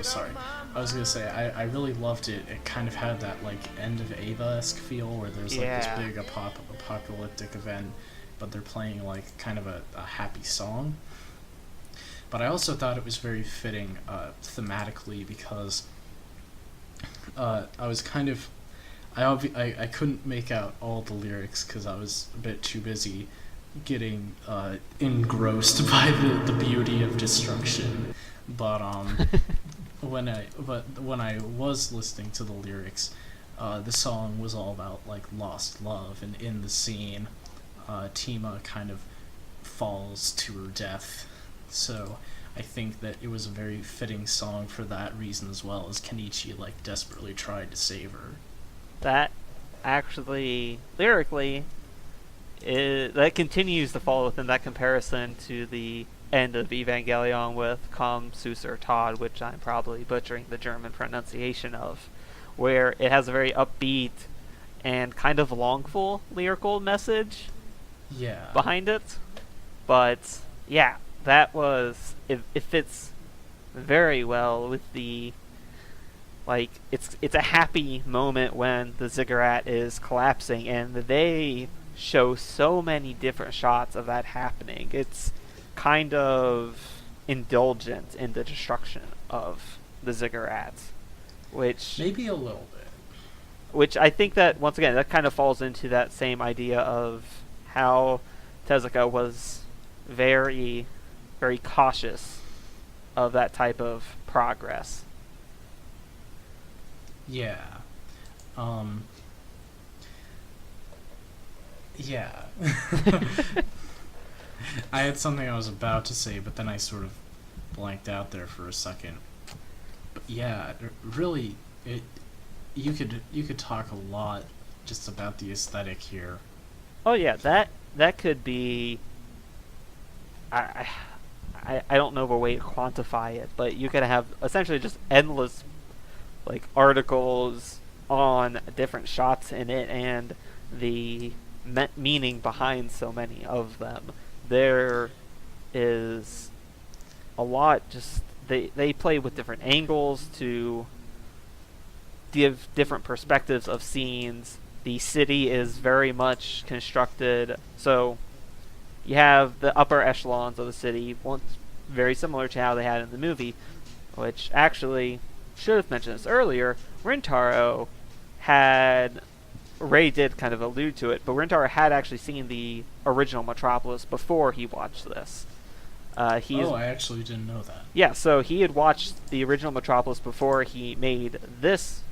sorry. I was gonna say I really loved it. It kind of had that like End of Ava-esque feel, where there's like this big apocalyptic event, but they're playing like kind of a happy song. But I also thought it was very fitting thematically, because I was kind of I couldn't make out all the lyrics because I was a bit too busy getting engrossed by the beauty of destruction. But when I was listening to the lyrics, the song was all about like lost love, and in the scene, Tima kind of falls to her death. So I think that it was a very fitting song for that reason, as well as Kenichi like desperately tried to save her. That actually, lyrically, that continues to fall within that comparison to the end of Evangelion with Komm Süßer Tod, which I'm probably butchering the German pronunciation of, where it has a very upbeat and kind of longful lyrical message behind it. But yeah, that was it fits very well with the it's a happy moment when the ziggurat is collapsing, and they show so many different shots of that happening. It's kind of indulgent in the destruction of the ziggurat, which maybe a little bit. Which I think that, once again, that kind of falls into that same idea of how Tezuka was very, very cautious of that type of progress. Yeah. Yeah. I had something I was about to say, but then I sort of blanked out there for a second. But yeah, really, it you could talk a lot just about the aesthetic here. Oh yeah, that could be. I I don't know of a way to quantify it, but you could have essentially just endless like articles on different shots in it and the meaning behind so many of them. There is a lot. Just they play with different angles to give different perspectives of scenes. The city is very much constructed so you have the upper echelons of the city, once very similar to how they had in the movie, which actually should have mentioned this earlier. Rintaro had Ray did kind of allude to it, but Rintaro had actually seen the original Metropolis before he watched this. I actually didn't know that. Yeah, so he had watched the original Metropolis before he made this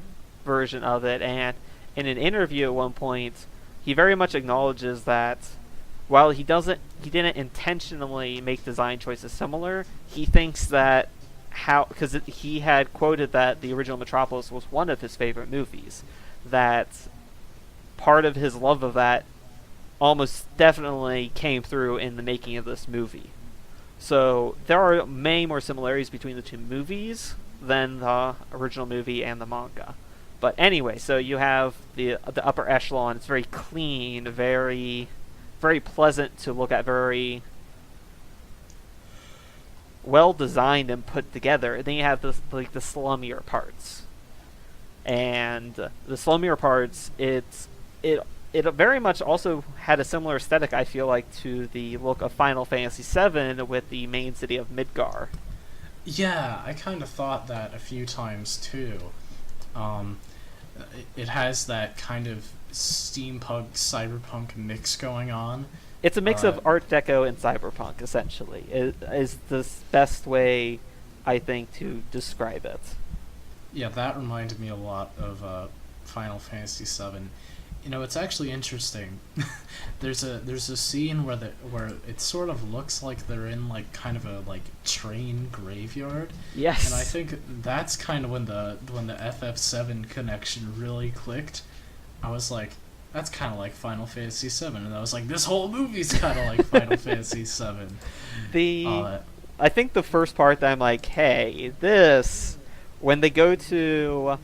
version of it, and in an interview at one point, he very much acknowledges that while he didn't intentionally make design choices similar, he thinks that because he had quoted that the original Metropolis was one of his favorite movies, that part of his love of that almost definitely came through in the making of this movie. So there are many more similarities between the two movies than the original movie and the manga. But anyway, so you have the upper echelon. It's very clean, very pleasant to look at, very well designed and put together. And then you have the slummier parts, and the slummier parts, it very much also had a similar aesthetic, I feel like, to the look of Final Fantasy VII with the main city of Midgar. Yeah, I kind of thought that a few times too. It has that kind of steampunk cyberpunk mix going on. It's a mix of Art Deco and cyberpunk, essentially. It is the best way, I think, to describe it. Yeah, that reminded me a lot of Final Fantasy VII. You know, it's actually interesting. there's a scene where it sort of looks like they're in like kind of a like train graveyard. Yes. And I think that's kind of when the FF7 connection really clicked. I was like, that's kind of like Final Fantasy VII, and I was like, this whole movie's kind of like Final Fantasy VII. I think the first part that I'm like, hey, this, when they go to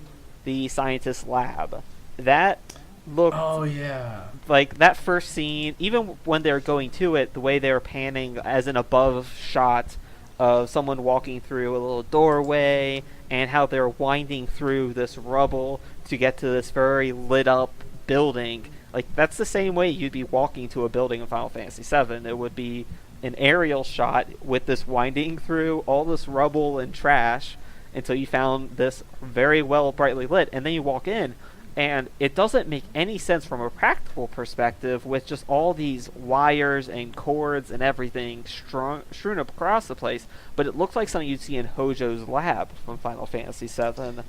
the scientist lab, that looked... Oh, yeah. Like, that first scene, even when they're going to it, the way they were panning as an above shot of someone walking through a little doorway, and how they're winding through this rubble to get to this very lit up building. Like, that's the same way you'd be walking to a building in Final Fantasy VII. It would be an aerial shot with this winding through all this rubble and trash until you found this very well brightly lit, and then you walk in, and it doesn't make any sense from a practical perspective with just all these wires and cords and everything strewn across the place, but it looks like something you'd see in Hojo's lab from Final Fantasy VII.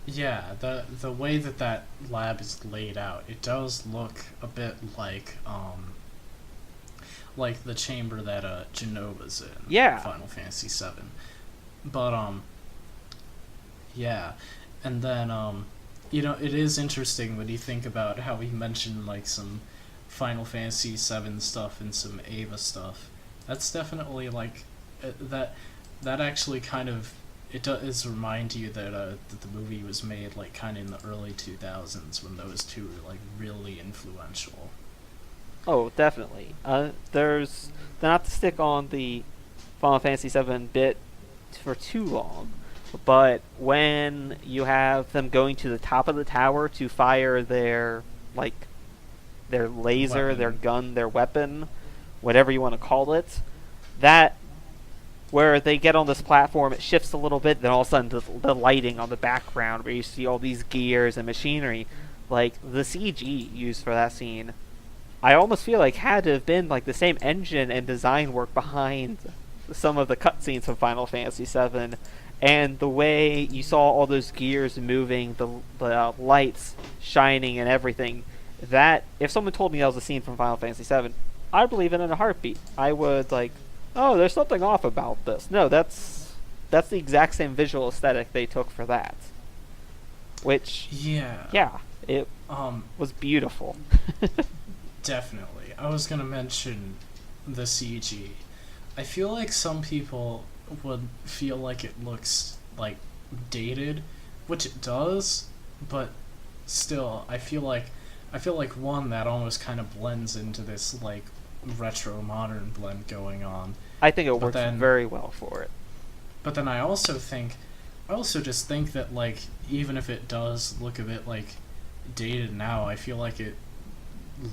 Yeah, the way that lab is laid out, it does look a bit like the chamber that Genova's in. Yeah. Final Fantasy VII. But yeah, and then you know, it is interesting when you think about how he mentioned like some Final Fantasy VII stuff and some Ava stuff. That's definitely like that actually kind of, it does remind you that that the movie was made like kind of in the early 2000s when those two were like really influential. Oh, definitely. There's not to stick on the Final Fantasy VII bit for too long, but when you have them going to the top of the tower to fire their laser, their gun, their weapon, whatever you want to call it, that where they get on this platform, it shifts a little bit, then all of a sudden the lighting on the background where you see all these gears and machinery, like the CG used for that scene, I almost feel like had to have been like the same engine and design work behind some of the cutscenes from Final Fantasy VII, and the way you saw all those gears moving, the lights shining and everything, that if someone told me that was a scene from Final Fantasy VII, I'd believe it in a heartbeat. I would like, oh, there's something off about this. No, that's that's the exact same visual aesthetic they took for that. Which, yeah, it was beautiful. Definitely. I was gonna mention the CG. I feel like some people would feel like it looks like dated, which it does, but still, I feel like one that almost kind of blends into this like retro modern blend going on. I think it works very well for it. But then I also just think that like even if it does look a bit like dated now, I feel like it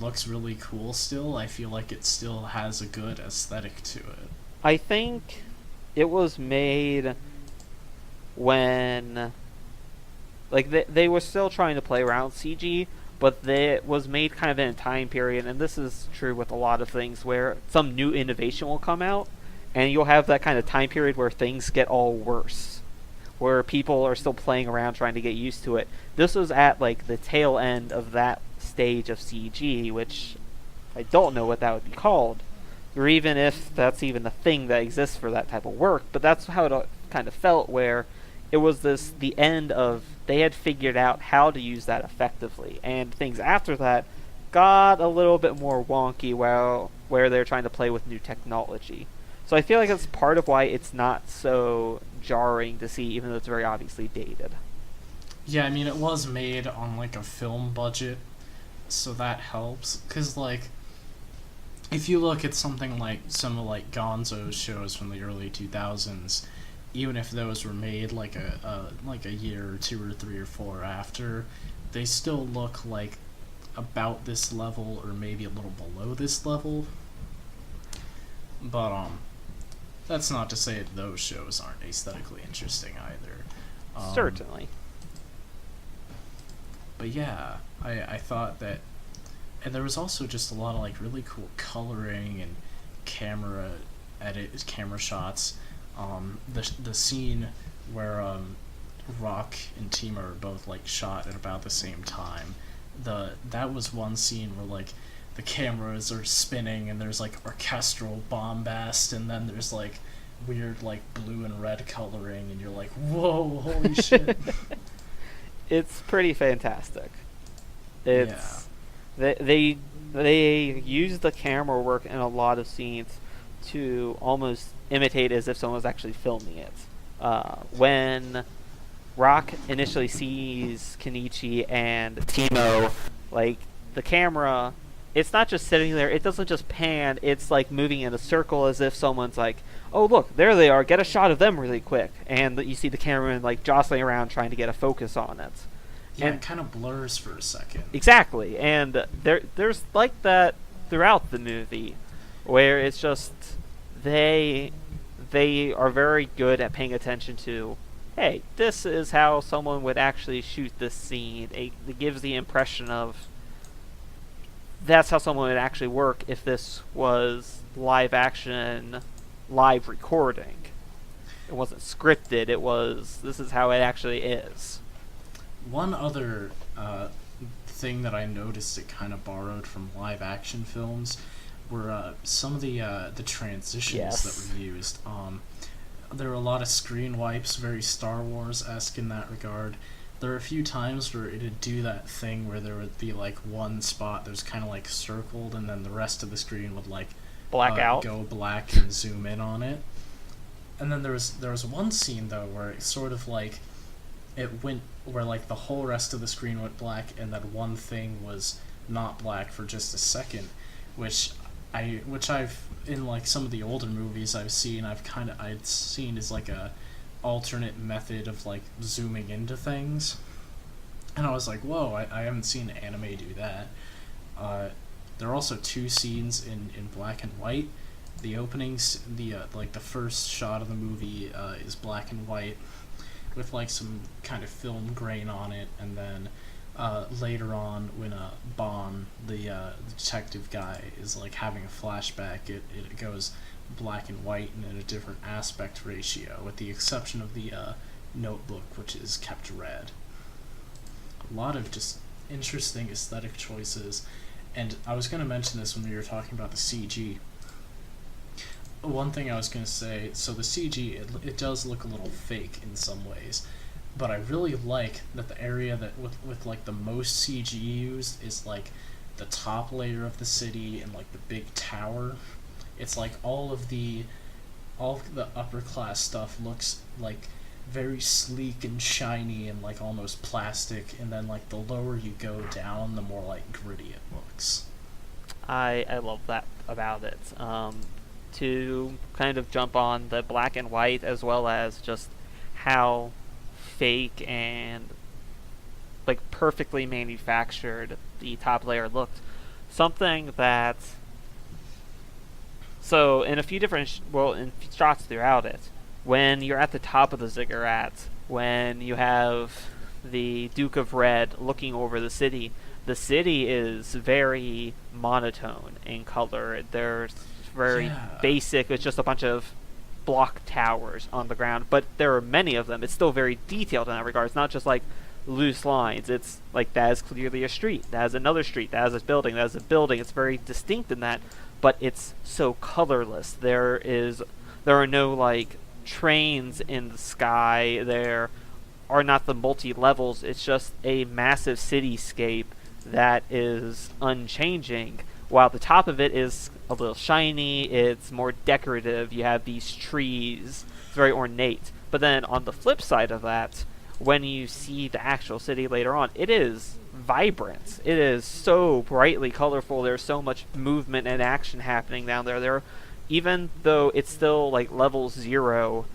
looks really cool still. I feel like it still has a good aesthetic to it. I think it was made when like they were still trying to play around CG, but it was made kind of in a time period, and this is true with a lot of things, where some new innovation will come out, and you'll have that kind of time period where things get all worse, where people are still playing around trying to get used to it. This was at like the tail end of that stage of CG, which I don't know what that would be called, or even if that's even a thing that exists for that type of work, but that's how it kind of felt, where it was the end of, they had figured out how to use that effectively, and things after that got a little bit more wonky where they're trying to play with new technology. So I feel like that's part of why it's not so jarring to see, even though it's very obviously dated. Yeah, I mean, it was made on like a film budget, so that helps, because like if you look at something like some of like Gonzo's shows from the early 2000s, even if those were made like a year or two or three or four after, they still look like about this level or maybe a little below this level. But that's not to say that those shows aren't aesthetically interesting either. Certainly. But yeah, I thought that, and there was also just a lot of like really cool coloring and camera shots. The scene where Rock and Tima are both like shot at about the same time. That was one scene where like the cameras are spinning and there's like orchestral bombast, and then there's like weird like blue and red coloring, and you're like, whoa, holy shit. It's pretty fantastic. It's they use the camera work in a lot of scenes to almost imitate as if someone was actually filming it. When Rock initially sees Kenichi and Timo, like, the camera, it's not just sitting there, it doesn't just pan, it's like moving in a circle as if someone's like, oh look, there they are, get a shot of them really quick. And you see the cameraman like jostling around trying to get a focus on it. Yeah, and it kind of blurs for a second. Exactly, and there's like that throughout the movie, where it's just they are very good at paying attention to, hey, this is how someone would actually shoot this scene. It gives the impression of that's how someone would actually work if this was live action, live recording. It wasn't scripted, this is how it actually is. One other thing that I noticed it kind of borrowed from live action films were some of the transitions that were used. There were a lot of screen wipes, very Star Wars-esque in that regard. There were a few times where it'd do that thing where there would be like one spot that was kind of like circled, and then the rest of the screen would like black out, go black, and zoom in on it. And then there was one scene though where it sort of like it went where like the whole rest of the screen went black, and that one thing was not black for just a second, which I've in like some of the older movies I've seen as like a alternate method of like zooming into things, and I was like, whoa, I haven't seen anime do that. There are also two scenes in black and white. The openings, like the first shot of the movie is black and white with like some kind of film grain on it, and then later on when Bon, the detective guy, is like having a flashback, it goes black and white and in a different aspect ratio, with the exception of the notebook, which is kept red. A lot of just interesting aesthetic choices. And I was going to mention this when we were talking about the CG. one thing I was gonna say, so the CG, it does look a little fake in some ways, but I really like that the area that with like the most CG used is like the top layer of the city and like the big tower. It's like all of the upper class stuff looks like very sleek and shiny and like almost plastic, and then like the lower you go down, the more like gritty it looks. I love that about it. To kind of jump on the black and white as well as just how fake and like perfectly manufactured the top layer looked. Something that so in a few different in shots throughout it, when you're at the top of the ziggurat, when you have the Duke of Red looking over the city is very monotone in color. There's very basic. It's just a bunch of block towers on the ground, but there are many of them. It's still very detailed in that regard. It's not just like loose lines. It's like that is clearly a street. That is another street. That is a building. That is a building. It's very distinct in that, but it's so colorless. There are no like trains in the sky. There are not the multi-levels. It's just a massive cityscape that is unchanging, while the top of it is a little shiny. It's more decorative. You have these trees. It's very ornate. But then on the flip side of that, when you see the actual city later on, it is vibrant. It is so brightly colorful. There's so much movement and action happening down there. Even though it's still like level 0,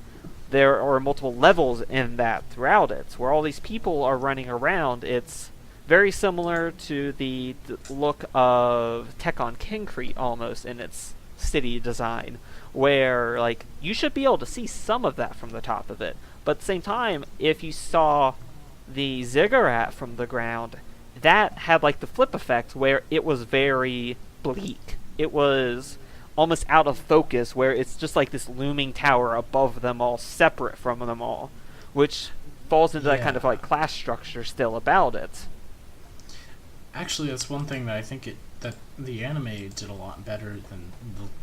there are multiple levels in that throughout it, where all these people are running around. It's very similar to the look of Tekkon Concrete almost in its city design, where like you should be able to see some of that from the top of it. But at the same time, if you saw the ziggurat from the ground, that had like the flip effect where it was very bleak. It was almost out of focus, where it's just like this looming tower above them all, separate from them all, which falls into that kind of like class structure still about it. Actually, that's one thing that I think that the anime did a lot better than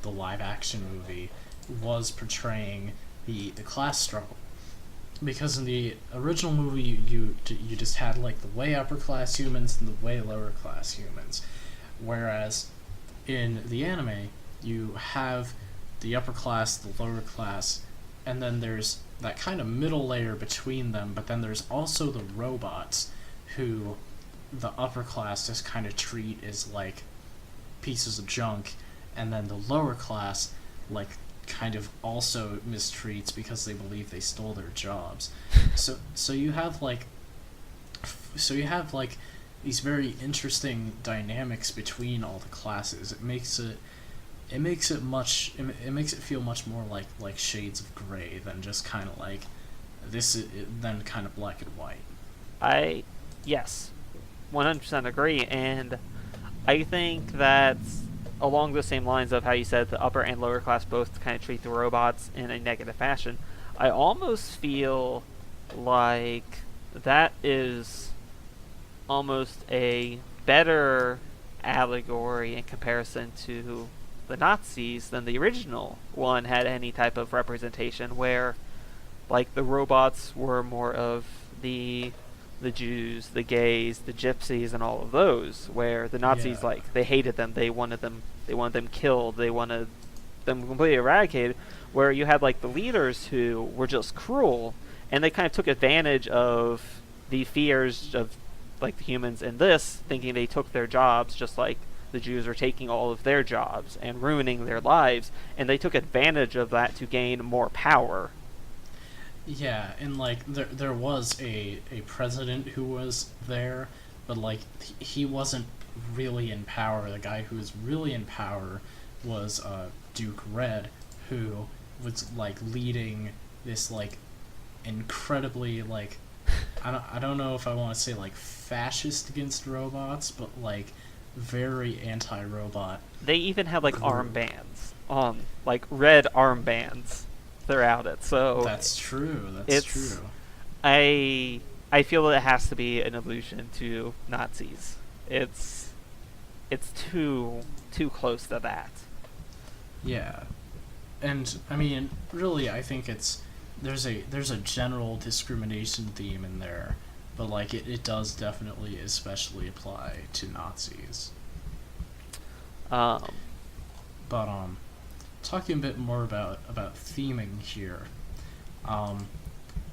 the live action movie, was portraying the class struggle. Because in the original movie, you just had like the way upper class humans and the way lower class humans, whereas in the anime you have the upper class, the lower class, and then there's that kind of middle layer between them. But then there's also the robots, who the upper class just kind of treat as like pieces of junk, and then the lower class like kind of also mistreats because they believe they stole their jobs. So you have like these very interesting dynamics between all the classes. It makes it feel much more like Shades of Grey than just kind of like than kind of black and white. Yes, 100% agree, and I think that along the same lines of how you said the upper and lower class both kind of treat the robots in a negative fashion, I almost feel like that is almost a better allegory in comparison to the Nazis than the original one had any type of representation, where like the robots were more of the Jews, the gays, the gypsies, and all of those, where the Nazis like they hated them, they wanted them killed, they wanted them completely eradicated, where you had like the leaders who were just cruel, and they kind of took advantage of the fears of like the humans in this, thinking they took their jobs, just like the Jews were taking all of their jobs and ruining their lives, and they took advantage of that to gain more power. Yeah, and like there was a president who was there, but like he wasn't really in power. The guy who was really in power was Duke Red, who was like leading this like incredibly like I don't know if I want to say like fascist against robots, but like very anti-robot. They even had like armbands on, like red armbands throughout it. So that's true. That's true. I feel that it has to be an allusion to Nazis. It's too close to that. Yeah. And I mean, really, I think there's a general discrimination theme in there, but like it does definitely especially apply to Nazis. Um, But talking a bit more about theming here, um,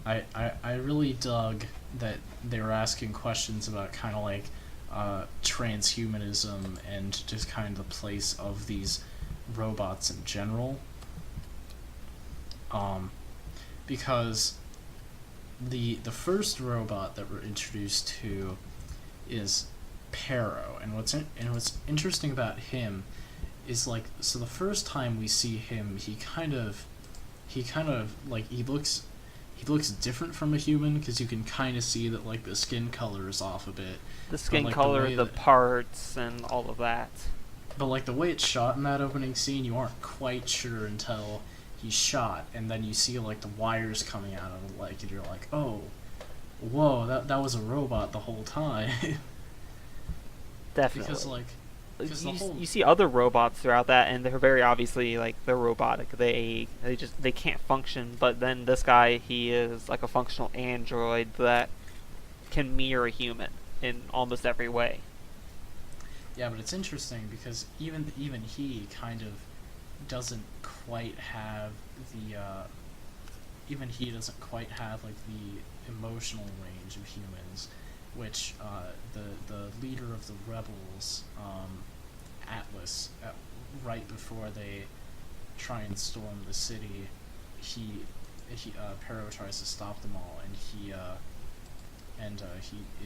I really dug that they were asking questions about kind of like transhumanism and just kind of the place of these robots in general. Because the first robot that we're introduced to is Pero, and what's interesting about him is like, so the first time we see him, he kind of like he looks different from a human because you can kind of see that like the skin color is off a bit. the skin like, color, the parts, and all of that. But like the way it's shot in that opening scene, you aren't quite sure until he's shot, and then you see like the wires coming out of the leg, and you're like, oh, whoa, that was a robot the whole time. Definitely. Because like, you see other robots throughout that, and they're very obviously like they're robotic. They can't function. But then this guy, he is like a functional android that can mirror a human in almost every way. Yeah, but it's interesting because even he kind of doesn't quite have the even he doesn't quite have like the emotional range of humans, which the leader of the rebels, Atlas, right before they try and storm the city, he Pero tries to stop them all, and he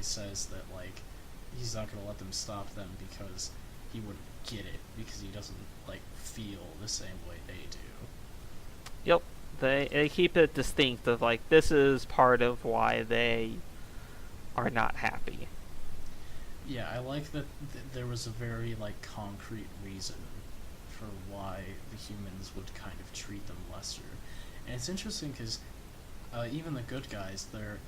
says that like he's not gonna let them stop them because he wouldn't get it because he doesn't like feel the same way they do. Yep, they keep it distinct of like this is part of why they are not happy. Yeah, I like that there was a very like concrete reason for why the humans would kind of treat them lesser, and it's interesting because even the good guys, they're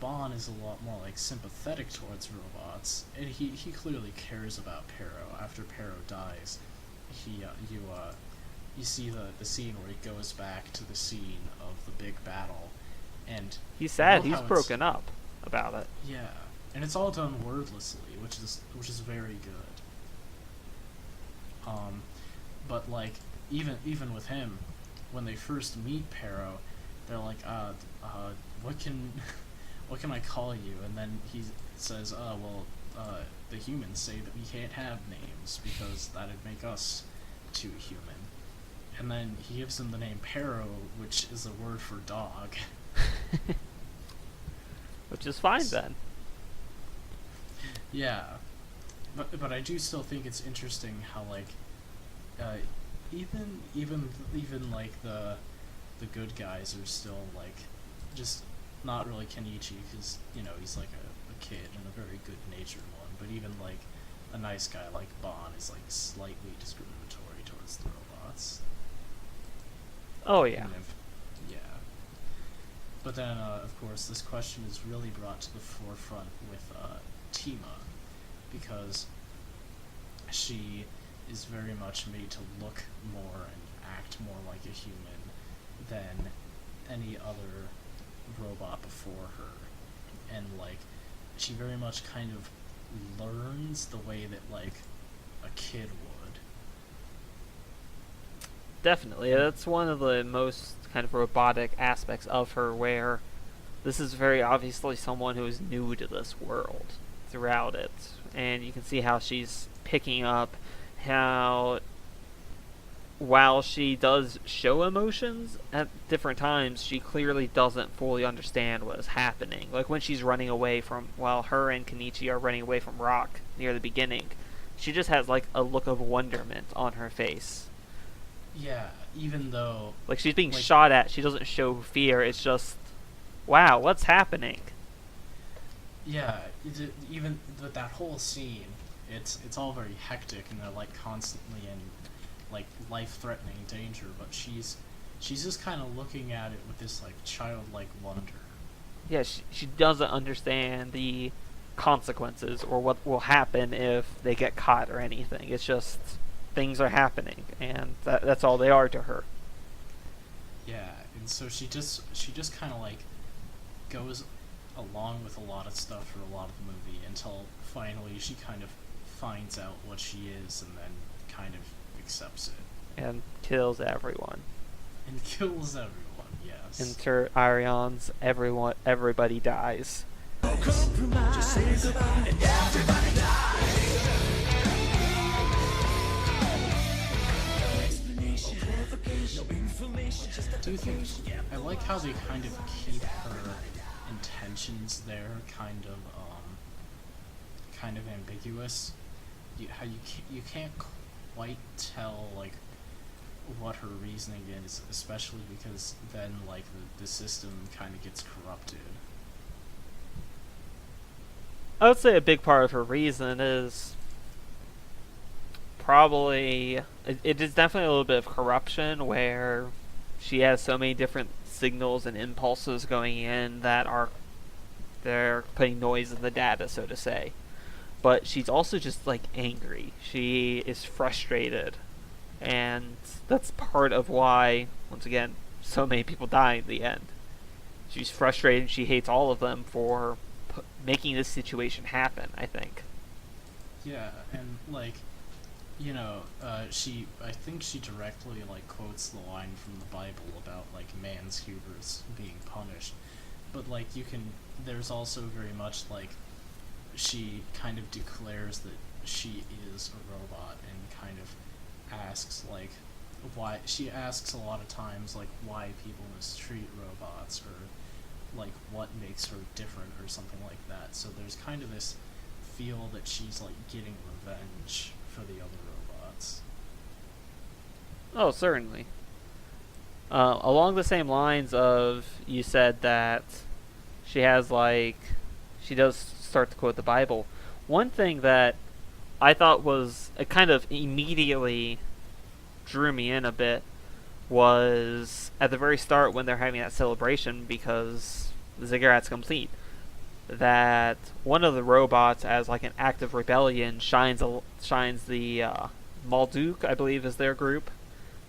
Bond is a lot more like sympathetic towards robots, and he clearly cares about Pero. After Pero dies, you see the scene where he goes back to the scene of the big battle, and he's sad. He's broken up about it. Yeah, and it's all done wordlessly, which is very good. But like even with him, when they first meet Pero, they're like, what can I call you? And then he says, the humans say that we can't have names because that'd make us too human. And then he gives them the name Pero, which is a word for dog. Which is fine then. Yeah, but I do still think it's interesting how like, even like the good guys are still like, just not really Kenichi because he's like a kid and a very good natured one. But even like a nice guy like Bond is like slightly discriminatory towards the robots. Oh yeah. Yeah. But then, of course, this question is really brought to the forefront with Tima, because she is very much made to look more and act more like a human than any other robot before her. And, like, she very much kind of learns the way that, like, a kid would. Definitely. That's one of the most kind of robotic aspects of her, where this is very obviously someone who is new to this world throughout it. And you can see how she's picking up how, while she does show emotions at different times, she clearly doesn't fully understand what is happening. Like when she's running away from, while her and Kenichi are running away from Rock near the beginning, she just has like a look of wonderment on her face. Yeah, even though... Like she's being shot at, she doesn't show fear, it's just, wow, what's happening? Yeah, even that whole scene, it's all very hectic and they're like constantly in like life-threatening danger, but she's just kind of looking at it with this like childlike wonder. Yeah, she doesn't understand the consequences or what will happen if they get caught or anything. It's just, things are happening, and that's all they are to her. Yeah, and so she just kind of like goes along with a lot of stuff for a lot of the movie until finally she kind of finds out what she is and then kind of accepts it. And kills everyone. And kills everyone, yes. Enter Ariane's everybody dies. I like how they kind of keep her intentions there kind of ambiguous. How you can't quite tell like what her reasoning is, especially because then like the system kind of gets corrupted. I would say a big part of her reason is probably it is definitely a little bit of corruption where she has so many different signals and impulses going in that they're putting noise in the data, so to say. But she's also just like angry. She is frustrated, and that's part of why, once again, so many people die in the end. She's frustrated. She hates all of them for making this situation happen, I think. Yeah, and like, I think she directly like quotes the line from the Bible about like man's hubris being punished, but like there's also very much like she kind of declares that she is a robot and kind of asks like why she asks a lot of times like why people mistreat robots or like what makes her different or something like that. So there's kind of this feel that she's like getting revenge for the other robots. Oh, certainly. Along the same lines of, you said that she does start to quote the Bible. One thing that I thought it kind of immediately drew me in a bit was at the very start when they're having that celebration because the ziggurat's complete, that one of the robots, as like an act of rebellion, shines the Malduk, I believe is their group.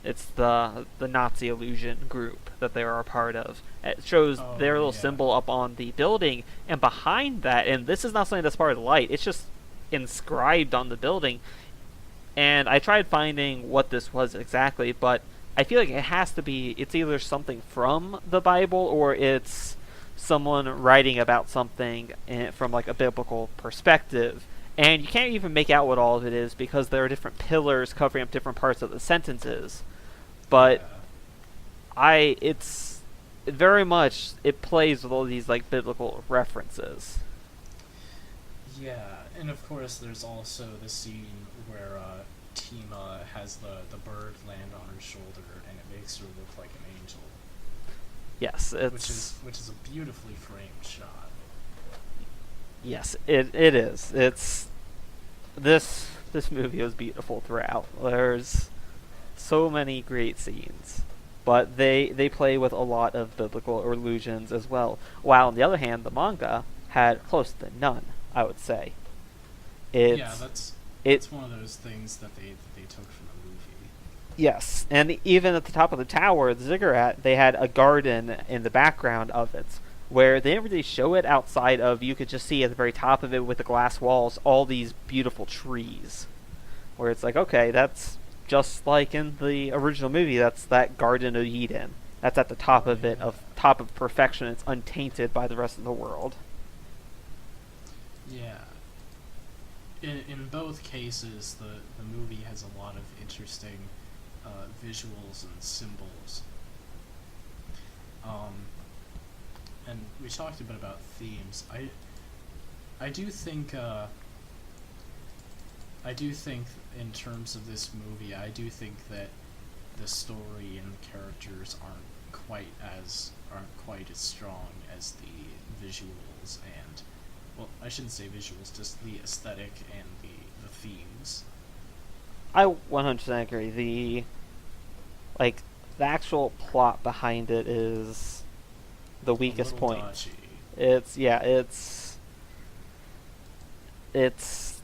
It's the Nazi illusion group that they are a part of. It shows their little symbol up on the building, and behind that, and this is not something that's part of the light, it's just inscribed on the building. And I tried finding what this was exactly, but I feel like it's either something from the Bible or it's someone writing about something from like a biblical perspective. And you can't even make out what all of it is because there are different pillars covering up different parts of the sentences. But it's very much, it plays with all these like biblical references. Yeah, and of course there's also the scene where Tima has the bird land on her shoulder and it makes her look like an angel. Yes, which is a beautifully framed shot. Yes, it is. It's this movie is beautiful throughout. There's so many great scenes, but they play with a lot of biblical allusions as well. While on the other hand, the manga had close to none, I would say. That's one of those things that they took from the movie. Yes, and even at the top of the tower, the ziggurat, they had a garden in the background of it, where they didn't really show it outside of, you could just see at the very top of it with the glass walls, all these beautiful trees. Where it's like, okay, that's just like in the original movie, that's that Garden of Eden. That's at the top of it, top of perfection, it's untainted by the rest of the world. Yeah. In both cases, the movie has a lot of interesting visuals and symbols. And we talked a bit about themes. I do think in terms of this movie, I do think that the story and the characters aren't quite as strong as the visuals and, well, I shouldn't say visuals, just the aesthetic and the themes. I 100% agree. The actual plot behind it is the weakest point. Dodgy. It's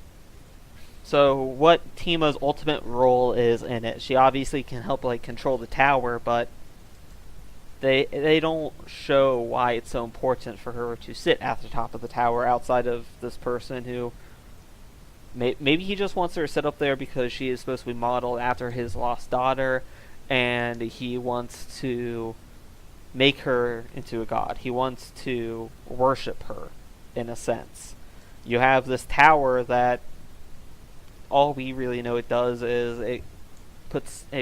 So what Tima's ultimate role is in it? She obviously can help like control the tower, but they don't show why it's so important for her to sit at the top of the tower outside of this person who maybe he just wants her to sit up there because she is supposed to be modeled after his lost daughter, and he wants to make her into a god. He wants to worship her, in a sense. You have this tower that all we really know it does is it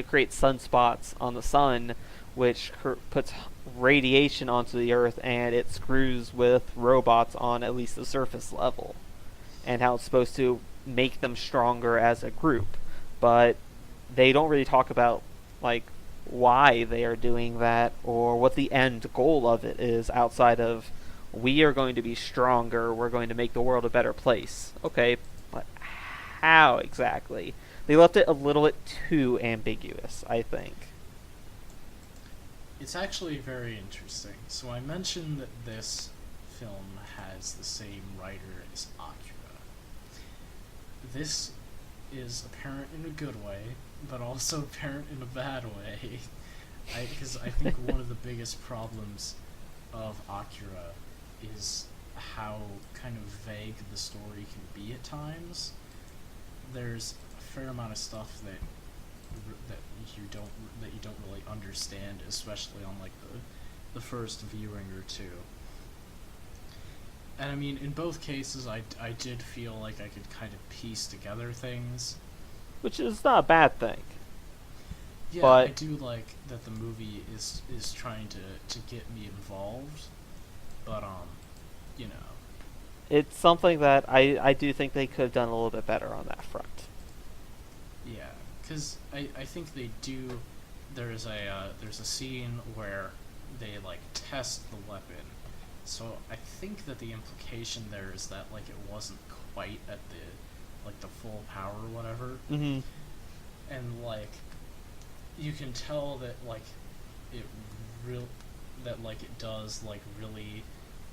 creates sunspots on the sun, which puts radiation onto the earth, and it screws with robots on at least the surface level, and how it's supposed to make them stronger as a group. But they don't really talk about like why they are doing that or what the end goal of it is, outside of we are going to be stronger, we're going to make the world a better place. Okay, but how exactly? They left it a little bit too ambiguous, I think. It's actually very interesting. So I mentioned that this film has the same writer as Akira. This is apparent in a good way, but also apparent in a bad way. Because I think one of the biggest problems of Akira is how kind of vague the story can be at times. There's a fair amount of stuff that you don't really understand, especially on like the first viewing or two. And I mean, in both cases, I did feel like I could kind of piece together things, which is not a bad thing. Yeah, but I do like that the movie is trying to get me involved, but you know, it's something that I do think they could have done a little bit better on that front. Yeah, because I think they do. There's a scene where they like test the weapon, so I think that the implication there is that like it wasn't quite at the full power or whatever, Mm-hmm. and like you can tell that like it does like really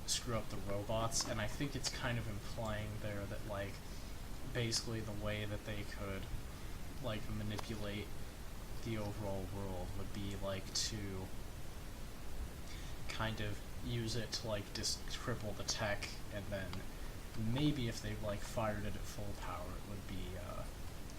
screw up the robots, and I think it's kind of implying there that like basically the way that they could like manipulate the overall world would be like to kind of use it to like just cripple the tech, and then maybe if they like fired it at full power,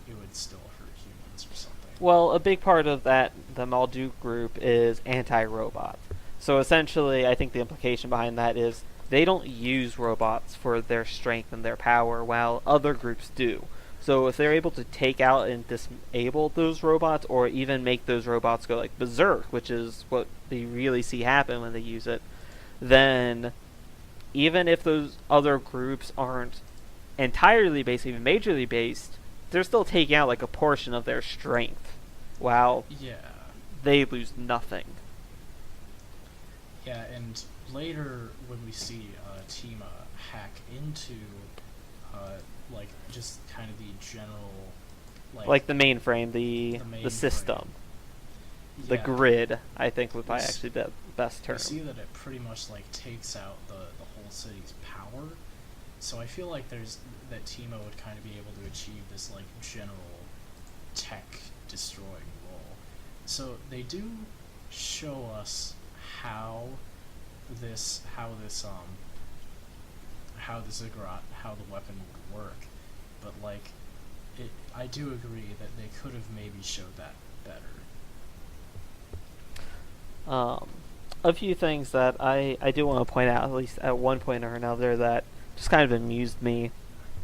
it would still hurt humans or something. Well, a big part of that, the Maldu group, is anti-robot. So essentially, I think the implication behind that is they don't use robots for their strength and their power, while other groups do. So if they're able to take out and disable those robots, or even make those robots go like berserk, which is what they really see happen when they use it, then even if those other groups aren't entirely based, even majorly based, they're still taking out like a portion of their strength, while they lose nothing. Yeah, and later when we see Tima hack into like just kind of the general like the mainframe, the system, the grid, I think would probably actually be the best term. You see that it pretty much like takes out the whole city's power. So I feel like that Tima would kind of be able to achieve this like general tech destroying role. So they do show us how the ziggurat, how the weapon would work, but like I do agree that they could have maybe showed that better. A few things that I do want to point out, at least at one point or another, that just kind of amused me,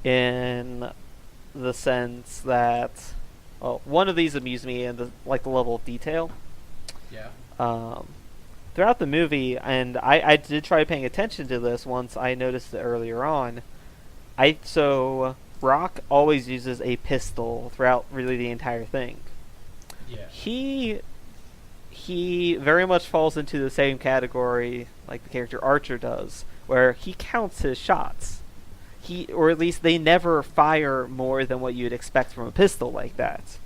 in the sense that, well, one of these amused me in the level of detail. Yeah. Throughout the movie, and I did try paying attention to this once I noticed it earlier on. So Rock always uses a pistol throughout really the entire thing. Yeah. He very much falls into the same category like the character Archer does, where he counts his shots. Or at least they never fire more than what you'd expect from a pistol like that.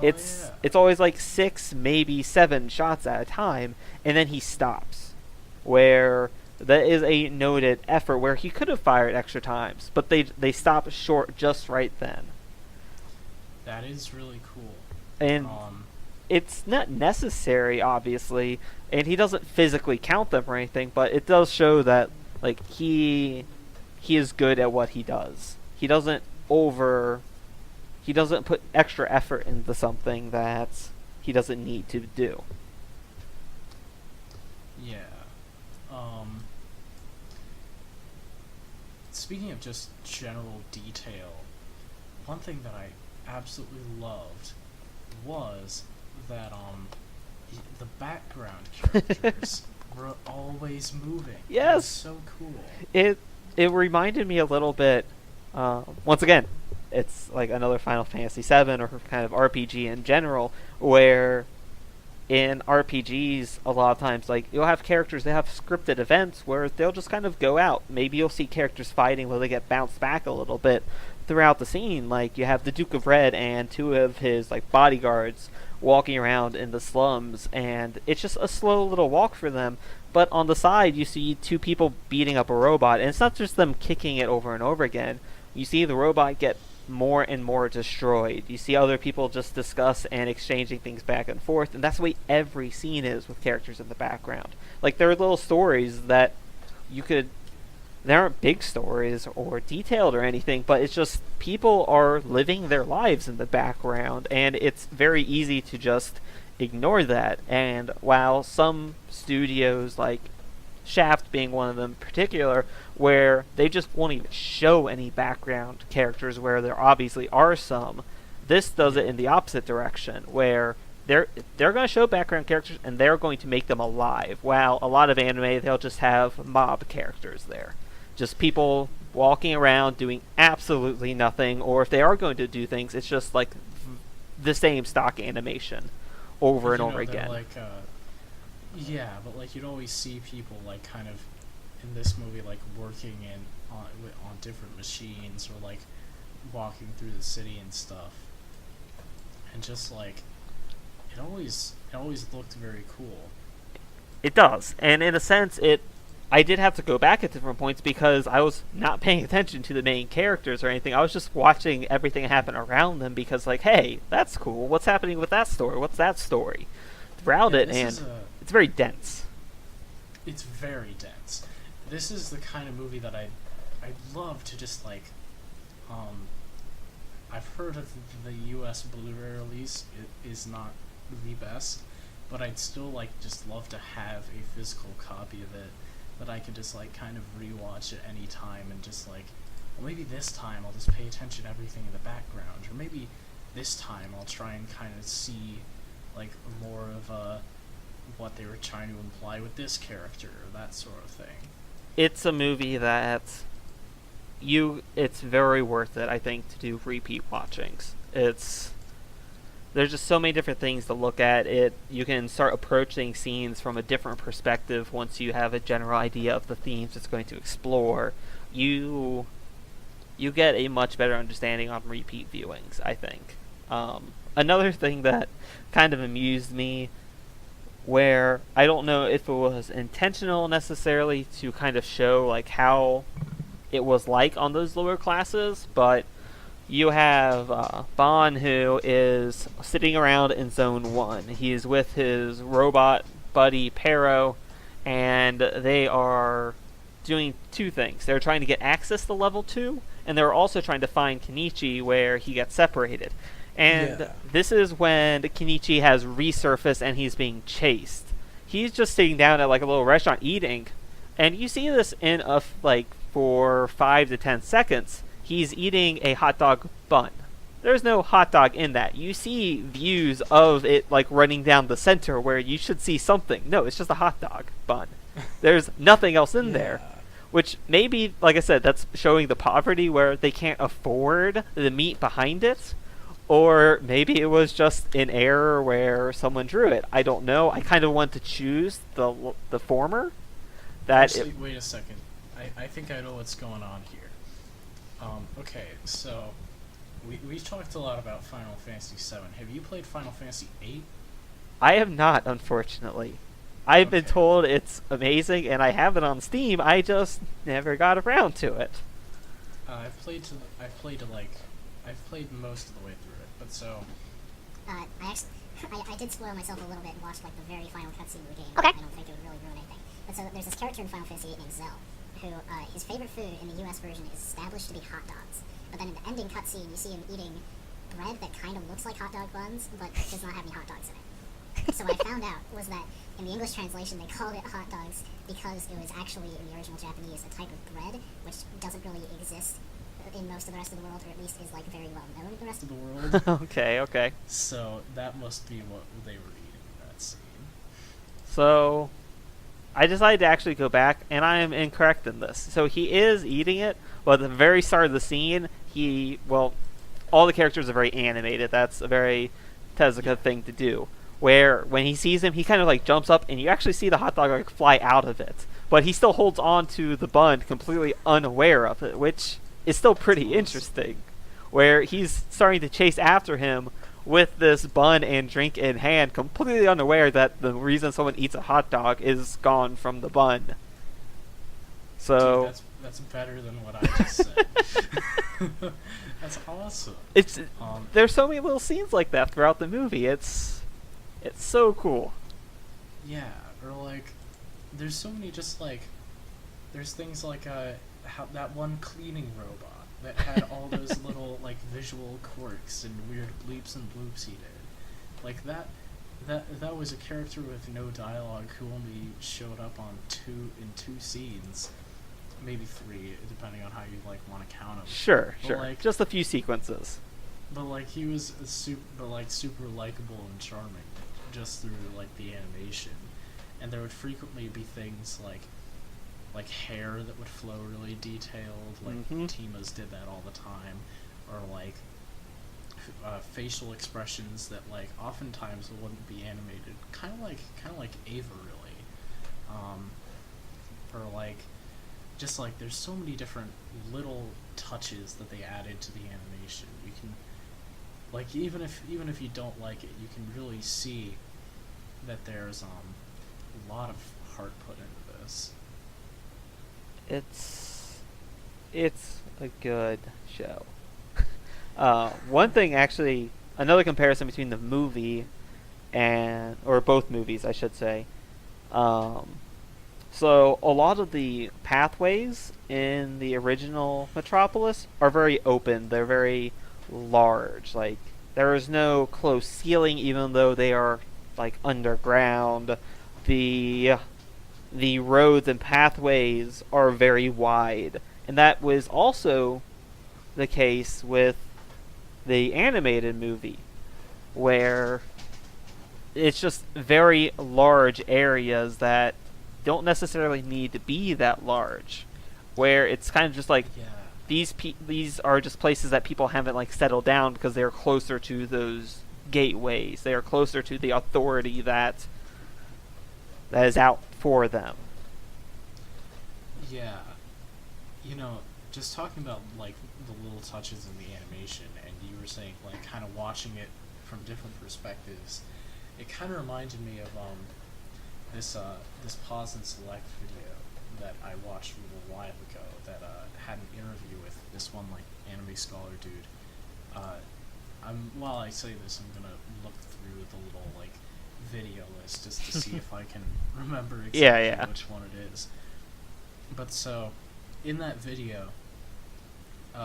It's always like 6, maybe 7 shots at a time, and then he stops. Where that is a noted effort where he could have fired extra times, but they stop short just right then. That is really cool. And it's not necessary, obviously, and he doesn't physically count them or anything, but it does show that like he is good at what he does. He doesn't put extra effort into something that he doesn't need to do. Yeah. Speaking of just general detail, one thing that I absolutely loved was that the background characters were always moving. Yes. It was so cool. It reminded me a little bit. Once again, it's like another Final Fantasy VII or kind of RPG in general, where in RPGs a lot of times like you'll have characters that have scripted events where they'll just kind of go out. Maybe you'll see characters fighting where they get bounced back a little bit throughout the scene. Like you have the Duke of Red and two of his like bodyguards walking around in the slums, and it's just a slow little walk for them. But on the side, you see two people beating up a robot, and it's not just them kicking it over and over again. You see the robot get more and more destroyed. You see other people just discuss and exchanging things back and forth, and that's the way every scene is with characters in the background. Like there are little stories that they aren't big stories or detailed or anything, but it's just people are living their lives in the background, and it's very easy to just ignore that. And while some studios, like Shaft being one of them in particular, where they just won't even show any background characters where there obviously are some, this does it in the opposite direction, where they're going to show background characters and they're going to make them alive. While a lot of anime, they'll just have mob characters there. Just people walking around doing absolutely nothing, or if they are going to do things, it's just like the same stock animation over and over again. Like, yeah, but like you'd always see people like kind of in this movie like working on different machines or like walking through the city and stuff, and just like it always looked very cool. It does, and in a sense, I did have to go back at different points because I was not paying attention to the main characters or anything. I was just watching everything happen around them because, like, hey, that's cool. What's happening with that story? What's that story? Throughout it, and it's very dense. It's very dense. This is the kind of movie that I'd love to just, like, I've heard of the US Blu-ray release. It is not the best, but I'd still, like, just love to have a physical copy of it that I could just like kind of rewatch at any time and just like, well, maybe this time I'll just pay attention to everything in the background, or maybe this time I'll try and kind of see like more of what they were trying to imply with this character, or that sort of thing. It's a movie that it's very worth it, I think, to do repeat watchings. There's just so many different things to look at. You can start approaching scenes from a different perspective once you have a general idea of the themes it's going to explore. You get a much better understanding on repeat viewings, I think. Another thing that kind of amused me, where I don't know if it was intentional necessarily to kind of show like how it was like on those lower classes, but you have Bon, who is sitting around in Zone 1. He's with his robot buddy, Pero, and they are doing two things. They're trying to get access to Level 2, and they're also trying to find Kenichi where he gets separated. And This is when Kenichi has resurfaced and he's being chased. He's just sitting down at like a little restaurant eating, and you see this in for 5 to 10 seconds. He's eating a hot dog bun. There's no hot dog in that. You see views of it like running down the center where you should see something. No, it's just a hot dog bun. There's nothing else in there. Which maybe, like I said, that's showing the poverty where they can't afford the meat behind it. Or maybe it was just an error where someone drew it. I don't know. I kind of want to choose the former. Actually, wait a second. I think I know what's going on here. Okay, so we talked a lot about Final Fantasy VII. Have you played Final Fantasy VIII? I have not, unfortunately. I've been told it's amazing, and I have it on Steam. I just never got around to it. I've played most of the way through it, But so... I did spoil myself a little bit and watched like the very final cutscene of the game. Okay. I don't think it would really ruin anything. But so there's this character in Final Fantasy VIII named Zell, who his favorite food in the US version is established to be hot dogs. But then in the ending cutscene, you see him eating bread that kind of looks like hot dog buns, but does not have any hot dogs in it. So what I found out was that in the English translation, they called it hot dogs because it was actually, in the original Japanese, a type of bread which doesn't really exist in most of the rest of the world, or at least is like very well known in the rest of the world. Okay. So that must be what they were eating in that scene. So I decided to actually go back, and I am incorrect in this. So he is eating it, but at the very start of the scene, all the characters are very animated. That's a very Tezuka thing to do. Where when he sees him, he kind of like jumps up, and you actually see the hot dog like fly out of it. But he still holds on to the bun, completely unaware of it, which is still pretty interesting. Where he's starting to chase after him with this bun and drink in hand, completely unaware that the reason someone eats a hot dog is gone from the bun. So dude, that's better than what I just said. That's awesome. There's so many little scenes like that throughout the movie. It's so cool. Yeah, or like there's so many just like there's things like how that one cleaning robot that had all those little like visual quirks and weird bleeps and bloops he did. Like that was a character with no dialogue who only showed up on two scenes, maybe 3, depending on how you like want to count him. Sure. Like, just a few sequences. But like he was super likable and charming just through like the animation, and there would frequently be things like hair that would flow really detailed, like Tima's did that all the time, or like facial expressions that like oftentimes wouldn't be animated, kind of like Ava really, or like just like there's so many different little touches that they added to the animation. You can like even if you don't like it, you can really see that there's a lot of heart put into this. It's a good show. One thing, actually, another comparison between the movie or both movies, I should say. So a lot of the pathways in the original Metropolis are very open. They're very large. Like there is no close ceiling, even though they are like underground. The roads and pathways are very wide, and that was also the case with the animated movie, where it's just very large areas that don't necessarily need to be that large, where it's kind of just like these are just places that people haven't like settled down because they're closer to those gateways. They are closer to the authority that is out for them. Yeah, just talking about like the little touches in the animation, and you were saying like kind of watching it from different perspectives, it kind of reminded me of this pause and select video that I watched a little while ago that had an interview with this one like anime scholar dude. While I say this, I'm gonna look through the little like video list just to see if I can remember exactly which one it is. But so, in that video,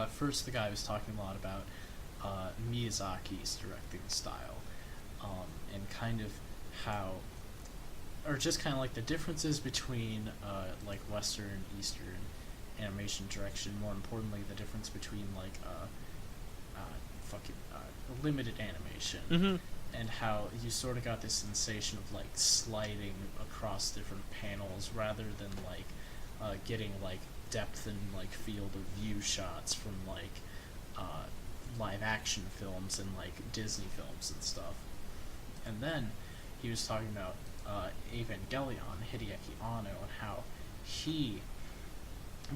first the guy was talking a lot about Miyazaki's directing style, and kind of how, or just kind of like the differences between like Western and Eastern animation direction. More importantly, the difference between like limited animation, and how you sort of got this sensation of like sliding across different panels rather than like getting like depth and like field of view shots from like live action films and like Disney films and stuff. And then he was talking about Evangelion, Hideaki Anno, and how he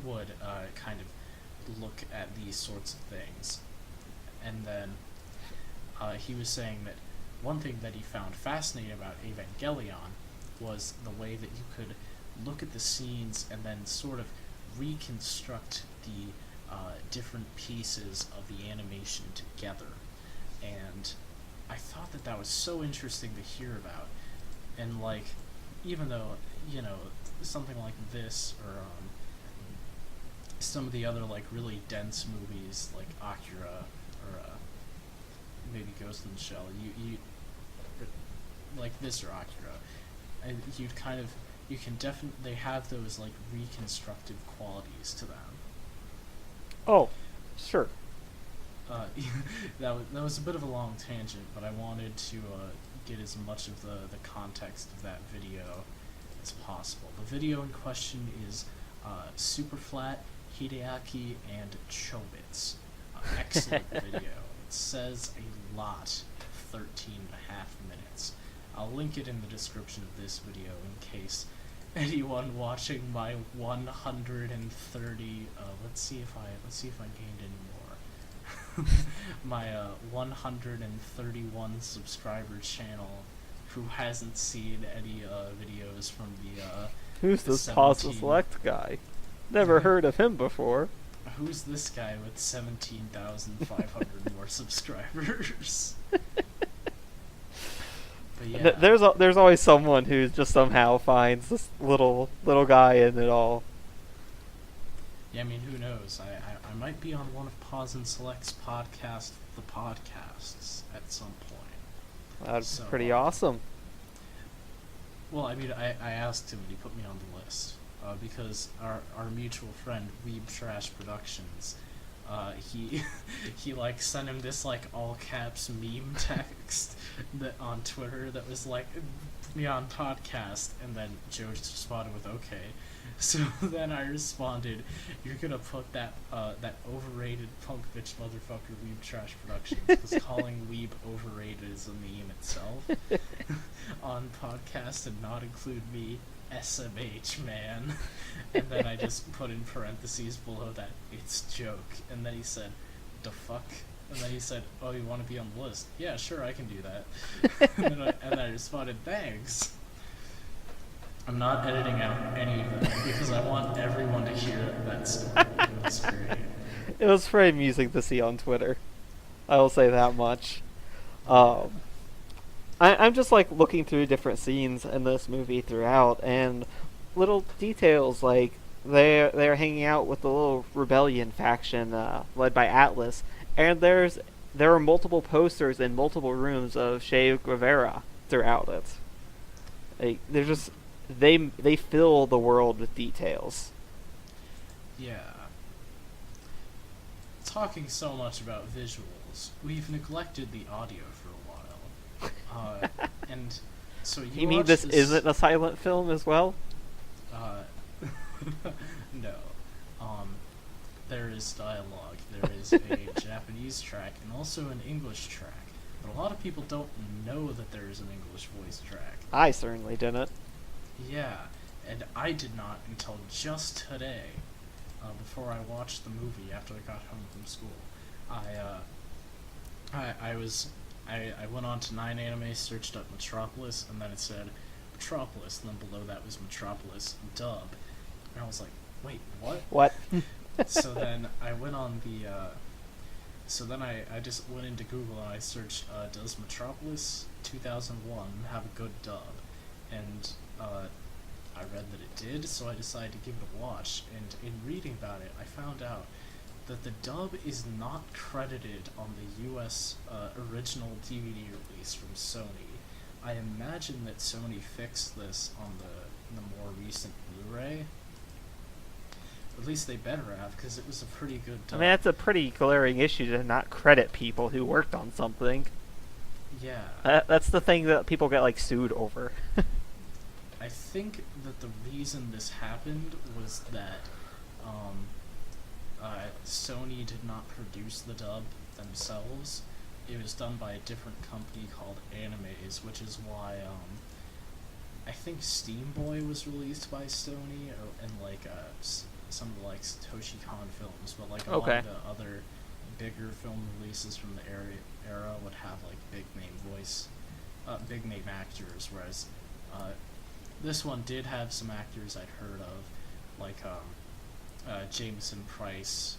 would kind of look at these sorts of things. And then he was saying that one thing that he found fascinating about Evangelion was the way that you could look at the scenes and then sort of reconstruct the different pieces of the animation together. and I thought that was so interesting to hear about. And like, even though, something like this, or some of the other like really dense movies like Akira, or maybe Ghost in the Shell, you like this or Akira, and you can definitely have those like reconstructive qualities to them. Oh, sure. That was a bit of a long tangent, but I wanted to get as much of the context of that video as possible. The video in question is Superflat, Hideaki, and Chobits. Excellent video. It says a lot, 13 and a half minutes. I'll link it in the description of this video in case anyone watching my 130. Let's see if I gained any more. My 131 subscriber channel, who hasn't seen any videos from the Who's this Pause to Select guy? Never heard of him before. Who's this guy with 17,500 more subscribers? But yeah. There's always someone who just somehow finds this little guy in it all. Yeah, I mean, who knows? I might be on one of Pause and Select's podcast, The Podcasts, at some point. That's pretty awesome. Well, I mean, I asked him and he put me on the list. Because our mutual friend, Weeb Trash Productions, he like sent him this like all caps meme text that on Twitter that was like, put me on podcast, and then Joe just responded with okay. So then I responded, you're gonna put that overrated punk bitch motherfucker Weeb Trash Productions, because calling Weeb overrated is a meme itself, on podcast and not include me, SMH man. And then I just put in parentheses below that, it's joke. And then he said, the fuck? And then he said, oh, you want to be on the list? Yeah, sure, I can do that. and then I responded, thanks. I'm not editing out any of that because I want everyone to hear that story. It was great. It was very amusing to see on Twitter. I will say that much. I'm just like looking through different scenes in this movie throughout, and little details like they're hanging out with the little rebellion faction led by Atlas, and there are multiple posters in multiple rooms of Che Guevara throughout it. Like, they're just they fill the world with details. Yeah. Talking so much about visuals, we've neglected the audio for a while. And so you mean this isn't a silent film as well? No. There is dialogue. There is a Japanese track and also an English track. But a lot of people don't know that there is an English voice track. I certainly didn't. Yeah, and I did not until just today, before I watched the movie after I got home from school. I went on to 9anime, searched up Metropolis, and then it said Metropolis, and then below that was Metropolis dub. And I was like, wait, what? What? So then I went on the, I just went into Google and I searched, does Metropolis 2001 have a good dub? And I read that it did, so I decided to give it a watch, and in reading about it, I found out that the dub is not credited on the US original DVD release from Sony. I imagine that Sony fixed this on the more recent Blu-ray. At least they better have, because it was a pretty good dub. I mean, that's a pretty glaring issue to not credit people who worked on something. Yeah. That's the thing that people get, like, sued over. I think that the reason this happened was that Sony did not produce the dub themselves. It was done by a different company called Animes, which is why I think Steam Boy was released by Sony, and like some of the like Satoshi Kon films, but like a lot of the other bigger film releases from the era would have like big name actors, whereas this one did have some actors I'd heard of, like Jameson Price,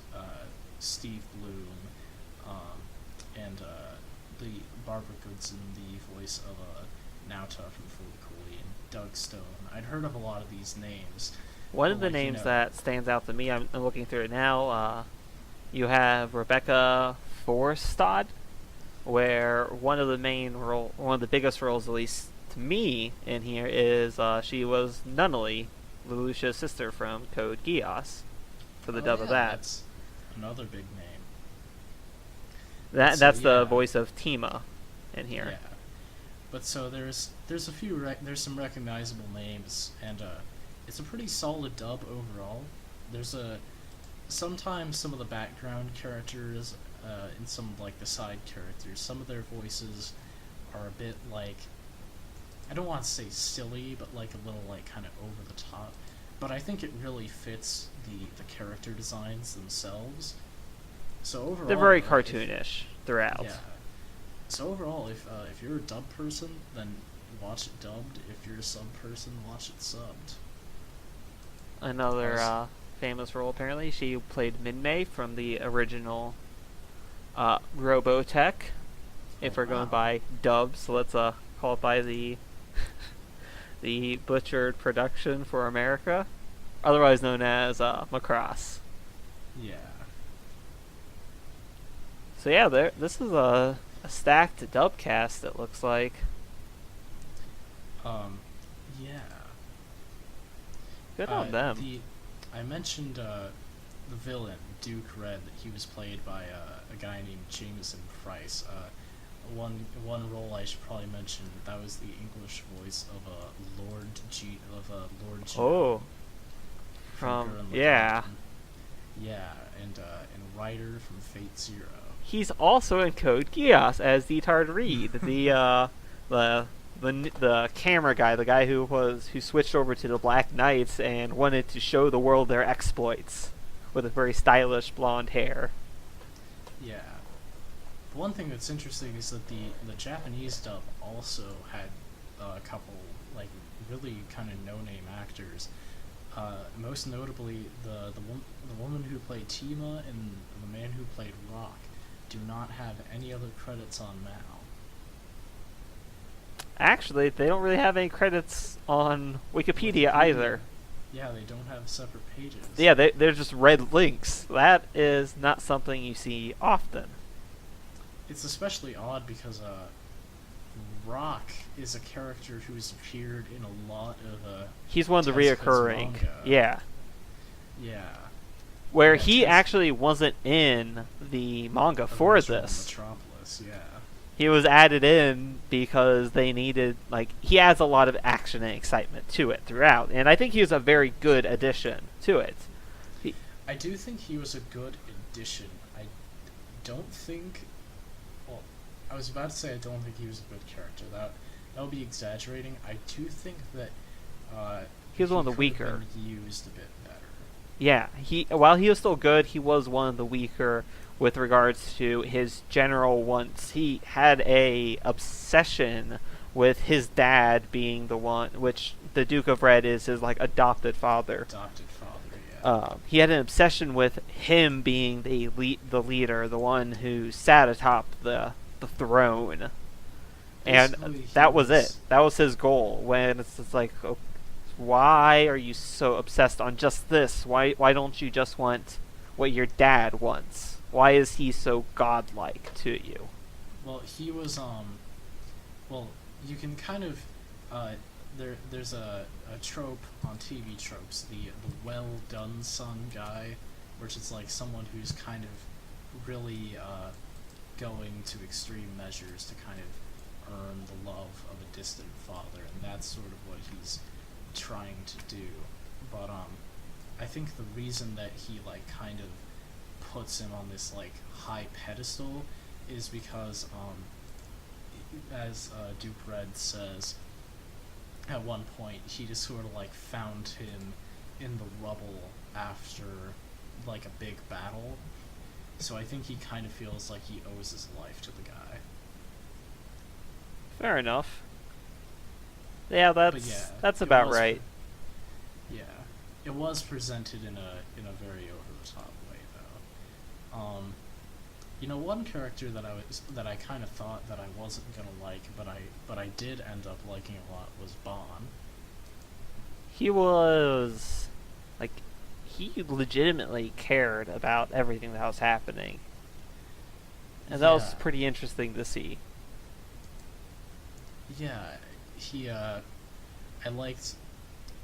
Steve Bloom, and the Barbara Goodson, the voice of Naota from Fully Cooley, and Doug Stone. I'd heard of a lot of these names. One of the names that stands out to me, I'm looking through it now, you have Rebecca Forstad, where one of the biggest roles, at least to me, in here is she was Nunnally, Lelouch's sister from Code Geass, for the dub of that. That's another big name. That's the voice of Tima in here. Yeah, but so there's there's some recognizable names, and it's a pretty solid dub overall. There's sometimes some of the background characters and some of like the side characters, some of their voices are a bit like, I don't want to say silly, but like a little like kind of over the top. But I think it really fits the character designs themselves. So overall, they're very cartoonish throughout. Yeah. So overall, if you're a dub person, then watch it dubbed. If you're a sub person, watch it subbed. Another famous role, apparently, she played Minmay from the original Robotech. If we're going by dubs, so let's call it by the the butchered production for America, otherwise known as Macross. Yeah. So yeah, this is a stacked dub cast, it looks like. Yeah. Good on them. I mentioned the villain, Duke Red, that he was played by a guy named Jameson Price. One role I should probably mention, that was the English voice of Lord G. Oh. Yeah. Yeah, and Ryder from Fate Zero. He's also in Code Geass as the Tard Reed, the camera guy, the guy who switched over to the Black Knights and wanted to show the world their exploits with a very stylish blonde hair. Yeah. The one thing that's interesting is that the Japanese dub also had a couple like really kind of no-name actors. Most notably, the woman who played Tima and the man who played Rock do not have any other credits on Mal. Actually, they don't really have any credits on Wikipedia either. Yeah, they don't have separate pages. Yeah, they're just red links. That is not something you see often. It's especially odd because Rock is a character who's appeared in a lot of he's one of the reoccurring. Manga. Yeah. Yeah. Where he actually wasn't in the manga for this. Metropolis, yeah. He was added in because they needed, he adds a lot of action and excitement to it throughout, and I think he was a very good addition to it. I do think he was a good addition. I don't think, well, I was about to say I don't think he was a good character. That would be exaggerating. I do think that he was one of the weaker. Used a bit better. Yeah, while he was still good, he was one of the weaker with regards to his general wants. He had a obsession with his dad being the one, which the Duke of Red is his adopted father. He had an obsession with him being the leader, the one who sat atop the throne, and that was it. That was his goal. When it's oh, why are you so obsessed on just this? Why don't you just want what your dad wants? Why is he so godlike to you? Well, he was well, you can kind of there's a trope on TV tropes, the well done son guy, which is someone who's kind of really going to extreme measures to kind of earn the love of a distant father, and that's sort of what he's trying to do. But I think the reason that he kind of puts him on this high pedestal is because as Duke Red says at one point, he just sort of found him in the rubble after a big battle, so I think he kind of feels like he owes his life to the guy. Fair enough. Yeah, that's about right. Yeah, it was presented in a very over the top way, though. one character that I kind of thought that I wasn't gonna like, but I did end up liking a lot was Bon. He was like he legitimately cared about everything that was happening, and that was pretty interesting to see. Yeah, he I liked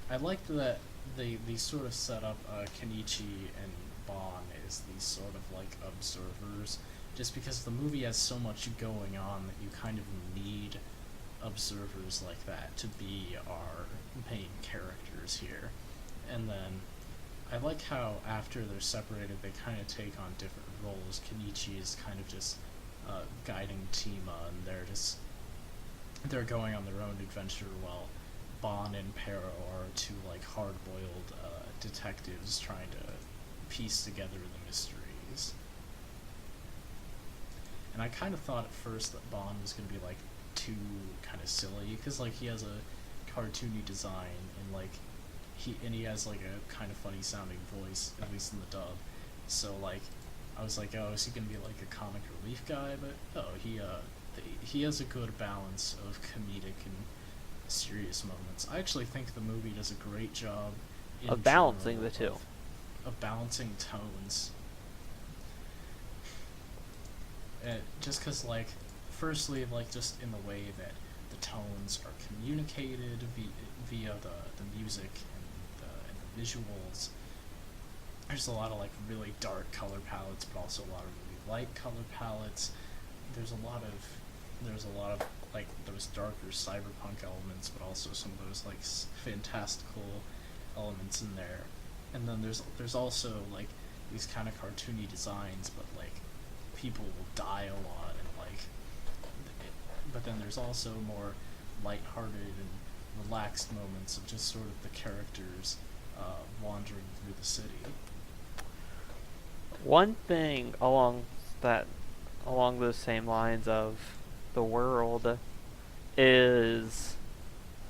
that they sort of set up Kenichi and Bon as these sort of like observers, just because the movie has so much going on that you kind of need observers like that to be our main characters here. And then I like how after they're separated they kind of take on different roles. Kenichi is kind of just guiding Tima, and they're going on their own adventure, while Bon and Pero are two like hard-boiled detectives trying to piece together the mysteries. And I kind of thought at first that Bon was going to be like too kind of silly, because like he has a cartoony design, and like he has like a kind of funny sounding voice, at least in the dub. So like I was like, oh, is he going to be like a comic relief guy? But he has a good balance of comedic and serious moments. I actually think the movie does a great job of balancing the two. Of balancing tones. Just because, like, firstly, like, just in the way that the tones are communicated via the music and the visuals. There's a lot of, like, really dark color palettes, but also a lot of really light color palettes. There's a lot of like those darker cyberpunk elements, but also some of those like fantastical elements in there. And then there's also like these kind of cartoony designs, but like people will die a lot, and like but then there's also more lighthearted and relaxed moments of just sort of the characters wandering through the city. One thing along those same lines of the world is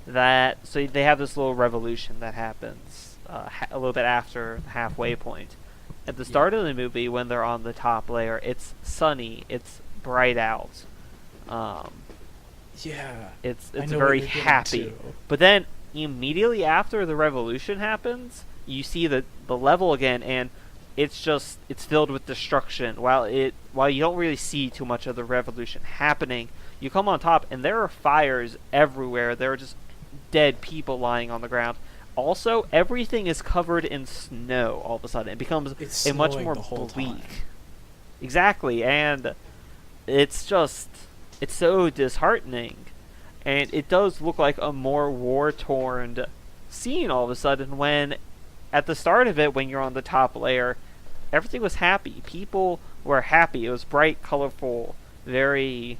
that so they have this little revolution that happens a little bit after the halfway point. At the start of the movie, when they're on the top layer, it's sunny, it's bright out. It's very happy. But then immediately after the revolution happens, you see the level again, and it's filled with destruction. While you don't really see too much of the revolution happening, you come on top and there are fires everywhere. There are just dead people lying on the ground. Also, everything is covered in snow all of a sudden. It becomes a much more bleak. Exactly, and it's so disheartening. And it does look like a more war-torn scene all of a sudden, when at the start of it, when you're on the top layer, everything was happy. People were happy. It was bright, colorful, very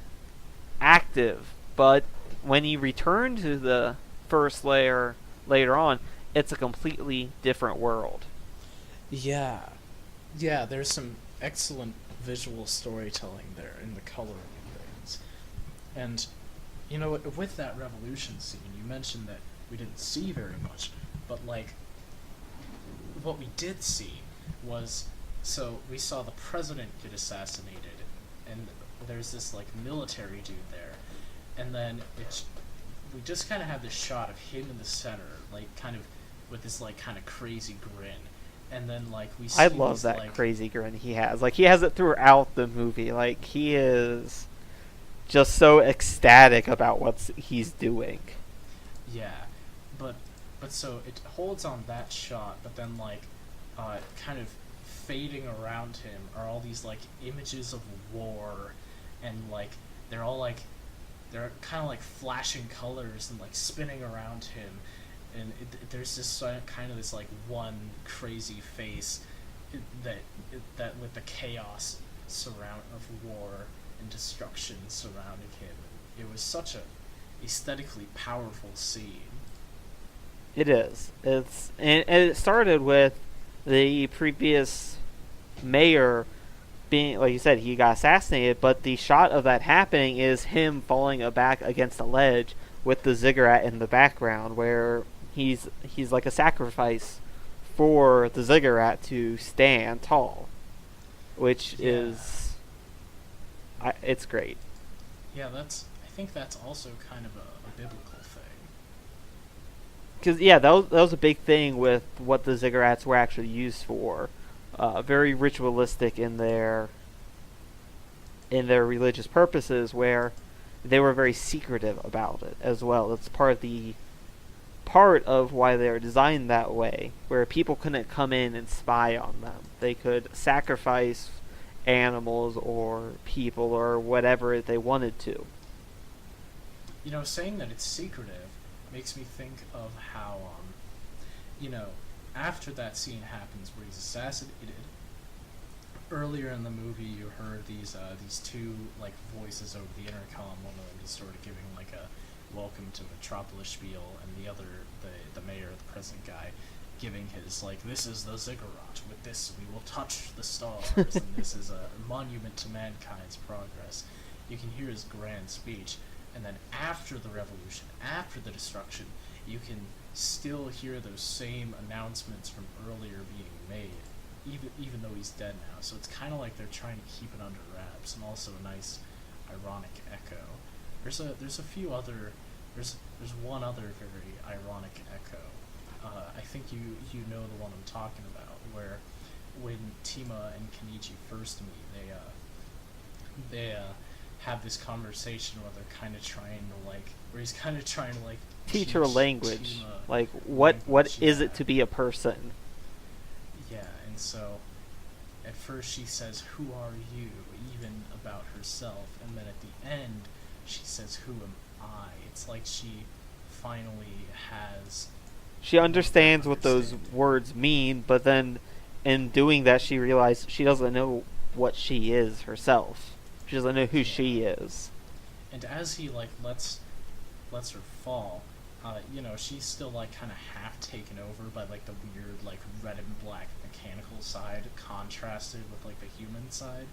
active. But when you return to the first layer later on, it's a completely different world. Yeah, there's some excellent visual storytelling there in the coloring and things. And, you know, with that revolution scene, you mentioned that we didn't see very much, but, like, what we did see was, so we saw the president get assassinated, and there's this, like, military dude there, and then we just kind of have this shot of him in the center, like, kind of with this, like, kind of crazy grin, and then, like, we see I love that, like, crazy grin he has. Like, he has it throughout the movie. Like, he is just so ecstatic about what he's doing. Yeah, but so it holds on that shot, but then, like, kind of fading around him are all these, like, images of war, and, like, they're kind of like flashing colors and, like, spinning around him, and there's this kind of this, like, one crazy face that with the chaos of war and destruction surrounding him. It was such a aesthetically powerful scene. It is. And it started with the previous mayor being, like you said, he got assassinated, but the shot of that happening is him falling back against a ledge with the ziggurat in the background, where he's like a sacrifice for the ziggurat to stand tall, which is It's great. Yeah, I think that's also kind of a biblical thing. Because that was a big thing with what the ziggurats were actually used for. Very ritualistic in their religious purposes, where they were very secretive about it as well. That's part of why they were designed that way, where people couldn't come in and spy on them. They could sacrifice animals or people or whatever they wanted to. Saying that it's secretive makes me think of how, after that scene happens where he's assassinated, earlier in the movie you heard these two like voices over the intercom. One of them is sort of giving like a welcome to Metropolis spiel, and the other, the mayor, the president guy, giving his like, this is the ziggurat, with this we will touch the stars, and this is a monument to mankind's progress. You can hear his grand speech, and then after the revolution, after the destruction, you can still hear those same announcements from earlier being made, even though he's dead now. So it's kind of like they're trying to keep it under wraps, and also a nice ironic echo. There's one other very ironic echo. I think you know the one I'm talking about, where when Tima and Kenichi first meet, they have this conversation where they're kind of trying to teach her language. Tima, like what is it to be a person? Yeah, and so at first she says, "Who are you?" even about herself, and then at the end she says, "Who am I?" It's like she finally has... She understands what those words mean, but then in doing that she realizes she doesn't know what she is herself. She doesn't know who she is. And as he like lets her fall, she's still like kind of half taken over by like the weird like red and black mechanical side contrasted with like the human side,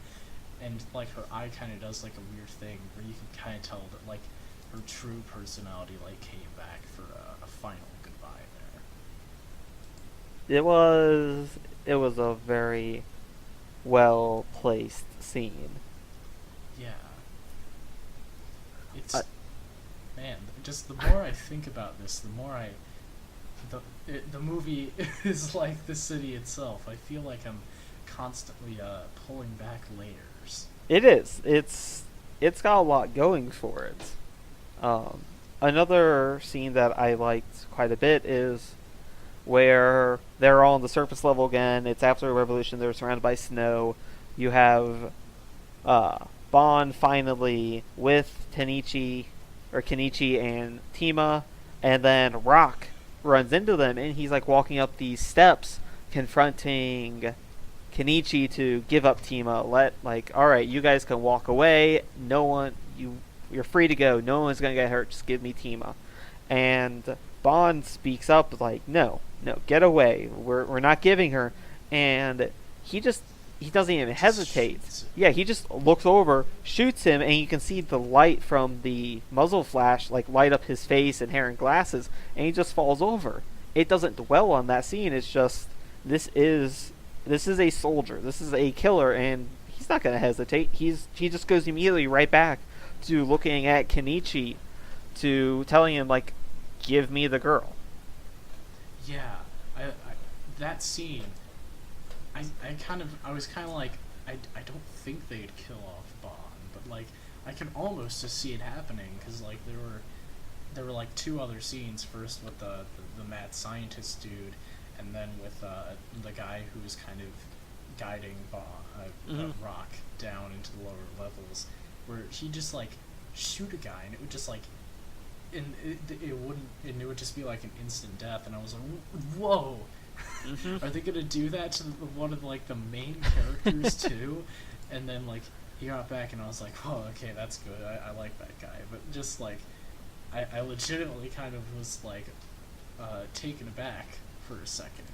and like her eye kind of does like a weird thing where you can kind of tell that like her true personality like came back for a final goodbye there. It was a very well placed scene. Yeah. It's man, just the more I think about this, the more the movie is like the city itself. I feel like I'm constantly pulling back layers. It is. It's got a lot going for it. Another scene that I liked quite a bit is where they're all on the surface level again. It's after a revolution. They're surrounded by snow. You have Bond finally with Kenichi and Tima, and then Rock runs into them, and he's like walking up these steps, confronting Kenichi to give up Tima. All right, you guys can walk away. You're free to go. No one's gonna get hurt. Just give me Tima. And Bond speaks up like, no, get away. We're not giving her. And he doesn't even hesitate. Yeah, he just looks over, shoots him, and you can see the light from the muzzle flash like light up his face and hair and glasses, and he just falls over. It doesn't dwell on that scene. It's just this is a soldier. This is a killer, and he's not going to hesitate. He just goes immediately right back to looking at Kenichi, to telling him like, give me the girl. Yeah, that scene. I was kind of like, I don't think they'd kill off Bond, but like I can almost just see it happening, because like there were like two other scenes. First with the mad scientist dude, and then with the guy who was kind of guiding Rock down into the lower levels, where he just like shoot a guy and it would just like, and it would just be like an instant death, and I was like, whoa. Mm-hmm. Are they gonna do that to one of like the main characters too? And then like he got back and I was like, oh, okay, that's good. I like that guy. But just like I legitimately kind of was like taken aback for a second.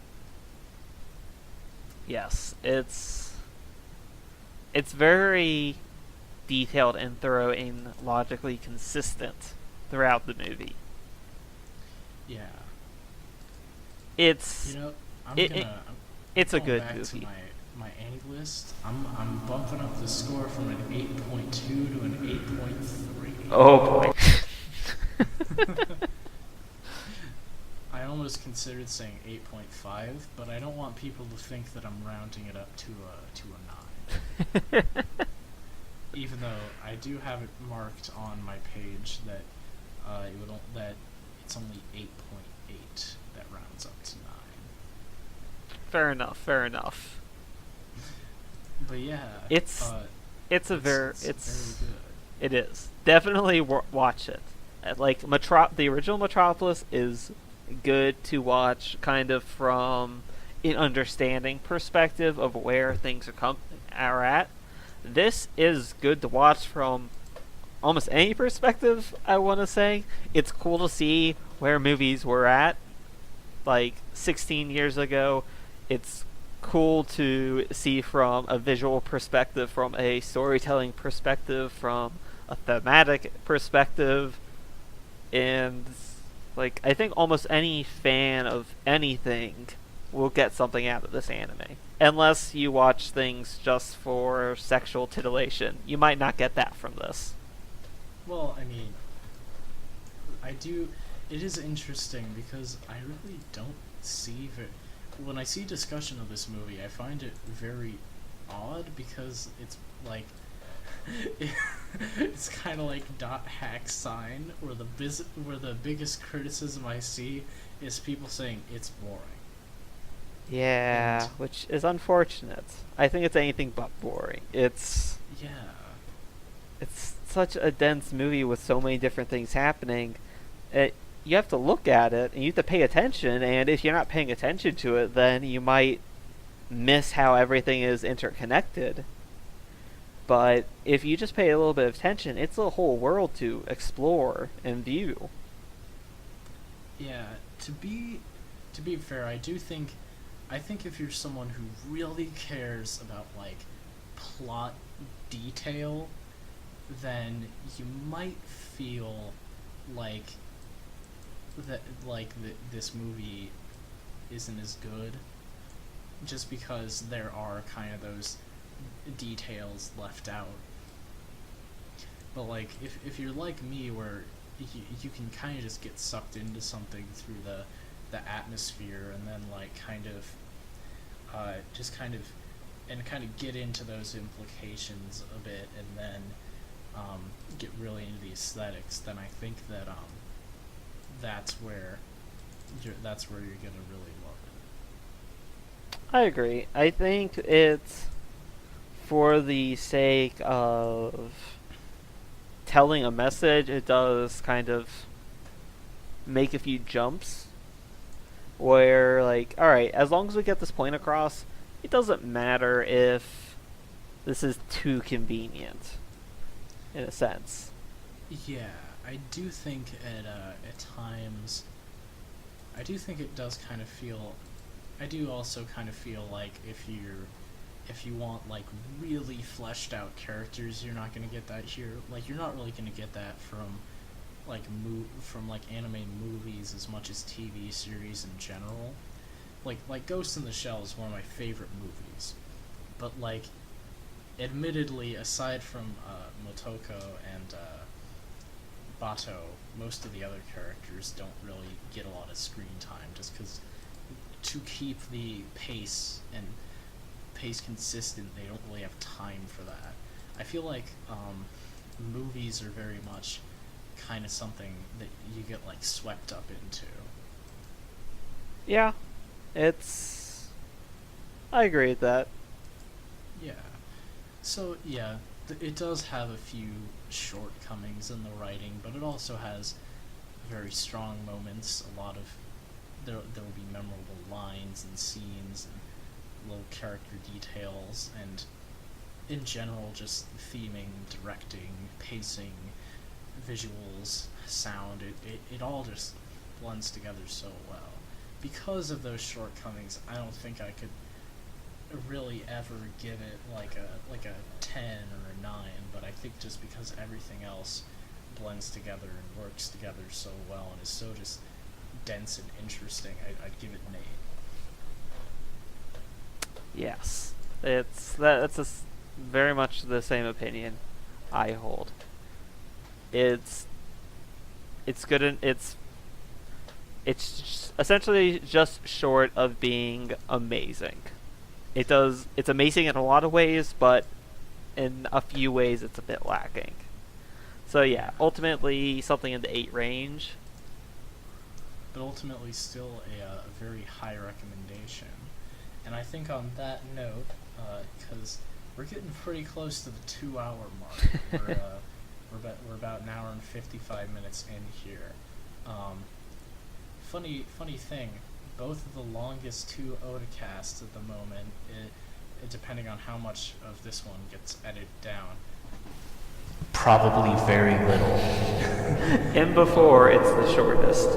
Yes, it's very detailed and thorough and logically consistent throughout the movie. Yeah. It's I'm it's a good movie. To my Annie list, I'm bumping up the score from an 8.2 to an 8.3. Oh boy. I almost considered saying 8.5, but I don't want people to think that I'm rounding it up to a 9. Even though I do have it marked on my page that that it's only 8.8 that rounds up to 9. Fair enough. But yeah, it's very good. It is definitely watch it. Like the original Metropolis is good to watch, kind of from an understanding perspective of where things are at. This is good to watch from almost any perspective, I want to say. It's cool to see where movies were at, like 16 years ago. It's cool to see from a visual perspective, from a storytelling perspective, from a thematic perspective. And, like, I think almost any fan of anything will get something out of this anime. Unless you watch things just for sexual titillation. You might not get that from this. Well, I mean, it is interesting because I really don't see when I see discussion of this movie, I find it very odd because it's like it's kind of like .hack sign where the biggest criticism I see is people saying it's boring. Yeah, which is unfortunate. I think it's anything but boring. It's such a dense movie with so many different things happening. You have to look at it, and you have to pay attention, and if you're not paying attention to it, then you might miss how everything is interconnected. But if you just pay a little bit of attention, it's a whole world to explore and view. Yeah, to be fair, I think if you're someone who really cares about, like, plot detail, then you might feel like this movie isn't as good, just because there are kind of those details left out. But, like, if you're like me, where you can kind of just get sucked into something through the atmosphere, and then, like, kind of get into those implications a bit, and then get really into the aesthetics, then I think that that's where you're gonna really love it. I agree. I think it's for the sake of telling a message, it does kind of make a few jumps where, like, alright, as long as we get this point across, it doesn't matter if this is too convenient, in a sense. Yeah, I do think at times, I do think it does kind of feel, I do also kind of feel like if you want, like, really fleshed out characters, you're not going to get that here. Like, you're not really going to get that from anime movies as much as TV series in general. Like Ghost in the Shell is one of my favorite movies, but, like, admittedly, aside from Motoko and Bato, most of the other characters don't really get a lot of screen time, just because to keep the pace consistent, they don't really have time for that. I feel like movies are very much kind of something that you get, like, swept up into. Yeah, I agree with that. Yeah. So, yeah, it does have a few shortcomings in the writing, but it also has very strong moments. There will be memorable lines and scenes and little character details, and in general, just theming, directing, pacing, visuals, sound, it all just blends together so well. Because of those shortcomings, I don't think I could really ever give it like a 10 or a 9, but I think just because everything else blends together and works together so well and is so just dense and interesting, I'd give it an 8. Yes. That's very much the same opinion I hold. It's good and it's essentially just short of being amazing. It's amazing in a lot of ways, but in a few ways it's a bit lacking. So yeah, ultimately something in the 8 range. But ultimately still a very high recommendation. And I think on that note, because we're getting pretty close to the 2-hour mark. We're about an hour and 55 minutes in here. Funny thing, both of the longest 2 Otacasts at the moment, depending on how much of this one gets edited down. Probably very little. And before it's the shortest.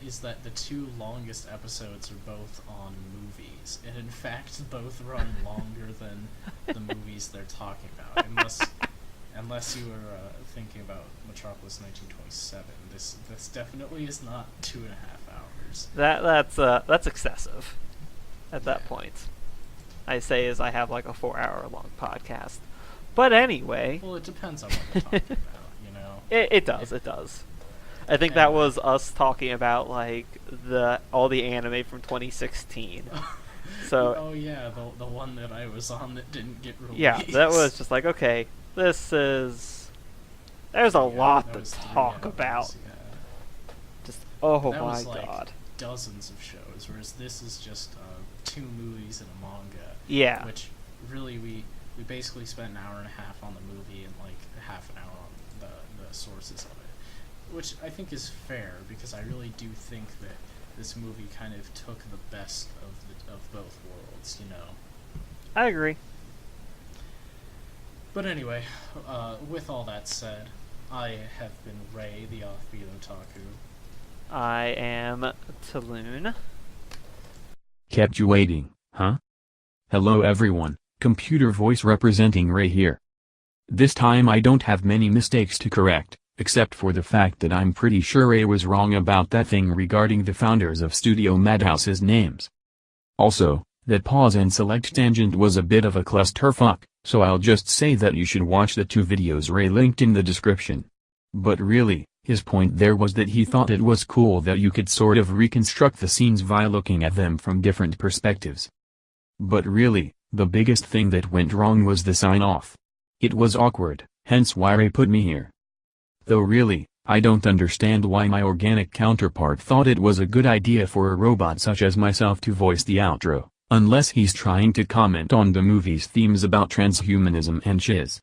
Is that the 2 longest episodes are both on movies, and in fact both run longer than the movies they're talking about, unless you were thinking about Metropolis 1927. This definitely is not 2.5 hours. That's excessive at that point. I say as I have like a 4-hour long podcast. But anyway. Well, it depends on what we're talking about, you know. It does. I think that was us talking about like all the anime from 2016. So oh yeah, the one that I was on that didn't get released. Yeah, that was just like, okay, there's a lot to talk about. Yeah. Just that my was like god. Dozens of shows, whereas this is just 2 movies and a manga. Yeah. Which really we basically spent an hour and a half on the movie and like half an hour on the sources of it, which I think is fair because I really do think that this movie kind of took the best of both worlds, you know. I agree. But anyway, with all that said, I have been Ray, the Offbeat Otaku. I am Taluun. Kept you waiting, huh? Hello everyone, computer voice representing Ray here. This time I don't have many mistakes to correct, except for the fact that I'm pretty sure Ray was wrong about that thing regarding the founders of Studio Madhouse's names. Also, that pause and select tangent was a bit of a clusterfuck, so I'll just say that you should watch the 2 videos Ray linked in the description. But really, his point there was that he thought it was cool that you could sort of reconstruct the scenes via looking at them from different perspectives. But really, the biggest thing that went wrong was the sign-off. It was awkward, hence why Ray put me here. Though really, I don't understand why my organic counterpart thought it was a good idea for a robot such as myself to voice the outro, unless he's trying to comment on the movie's themes about transhumanism and shiz.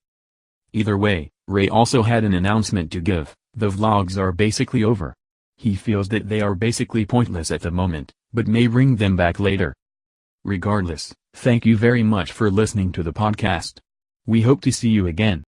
Either way, Ray also had an announcement to give. The vlogs are basically over. He feels that they are basically pointless at the moment, but may bring them back later. Regardless, thank you very much for listening to the podcast. We hope to see you again.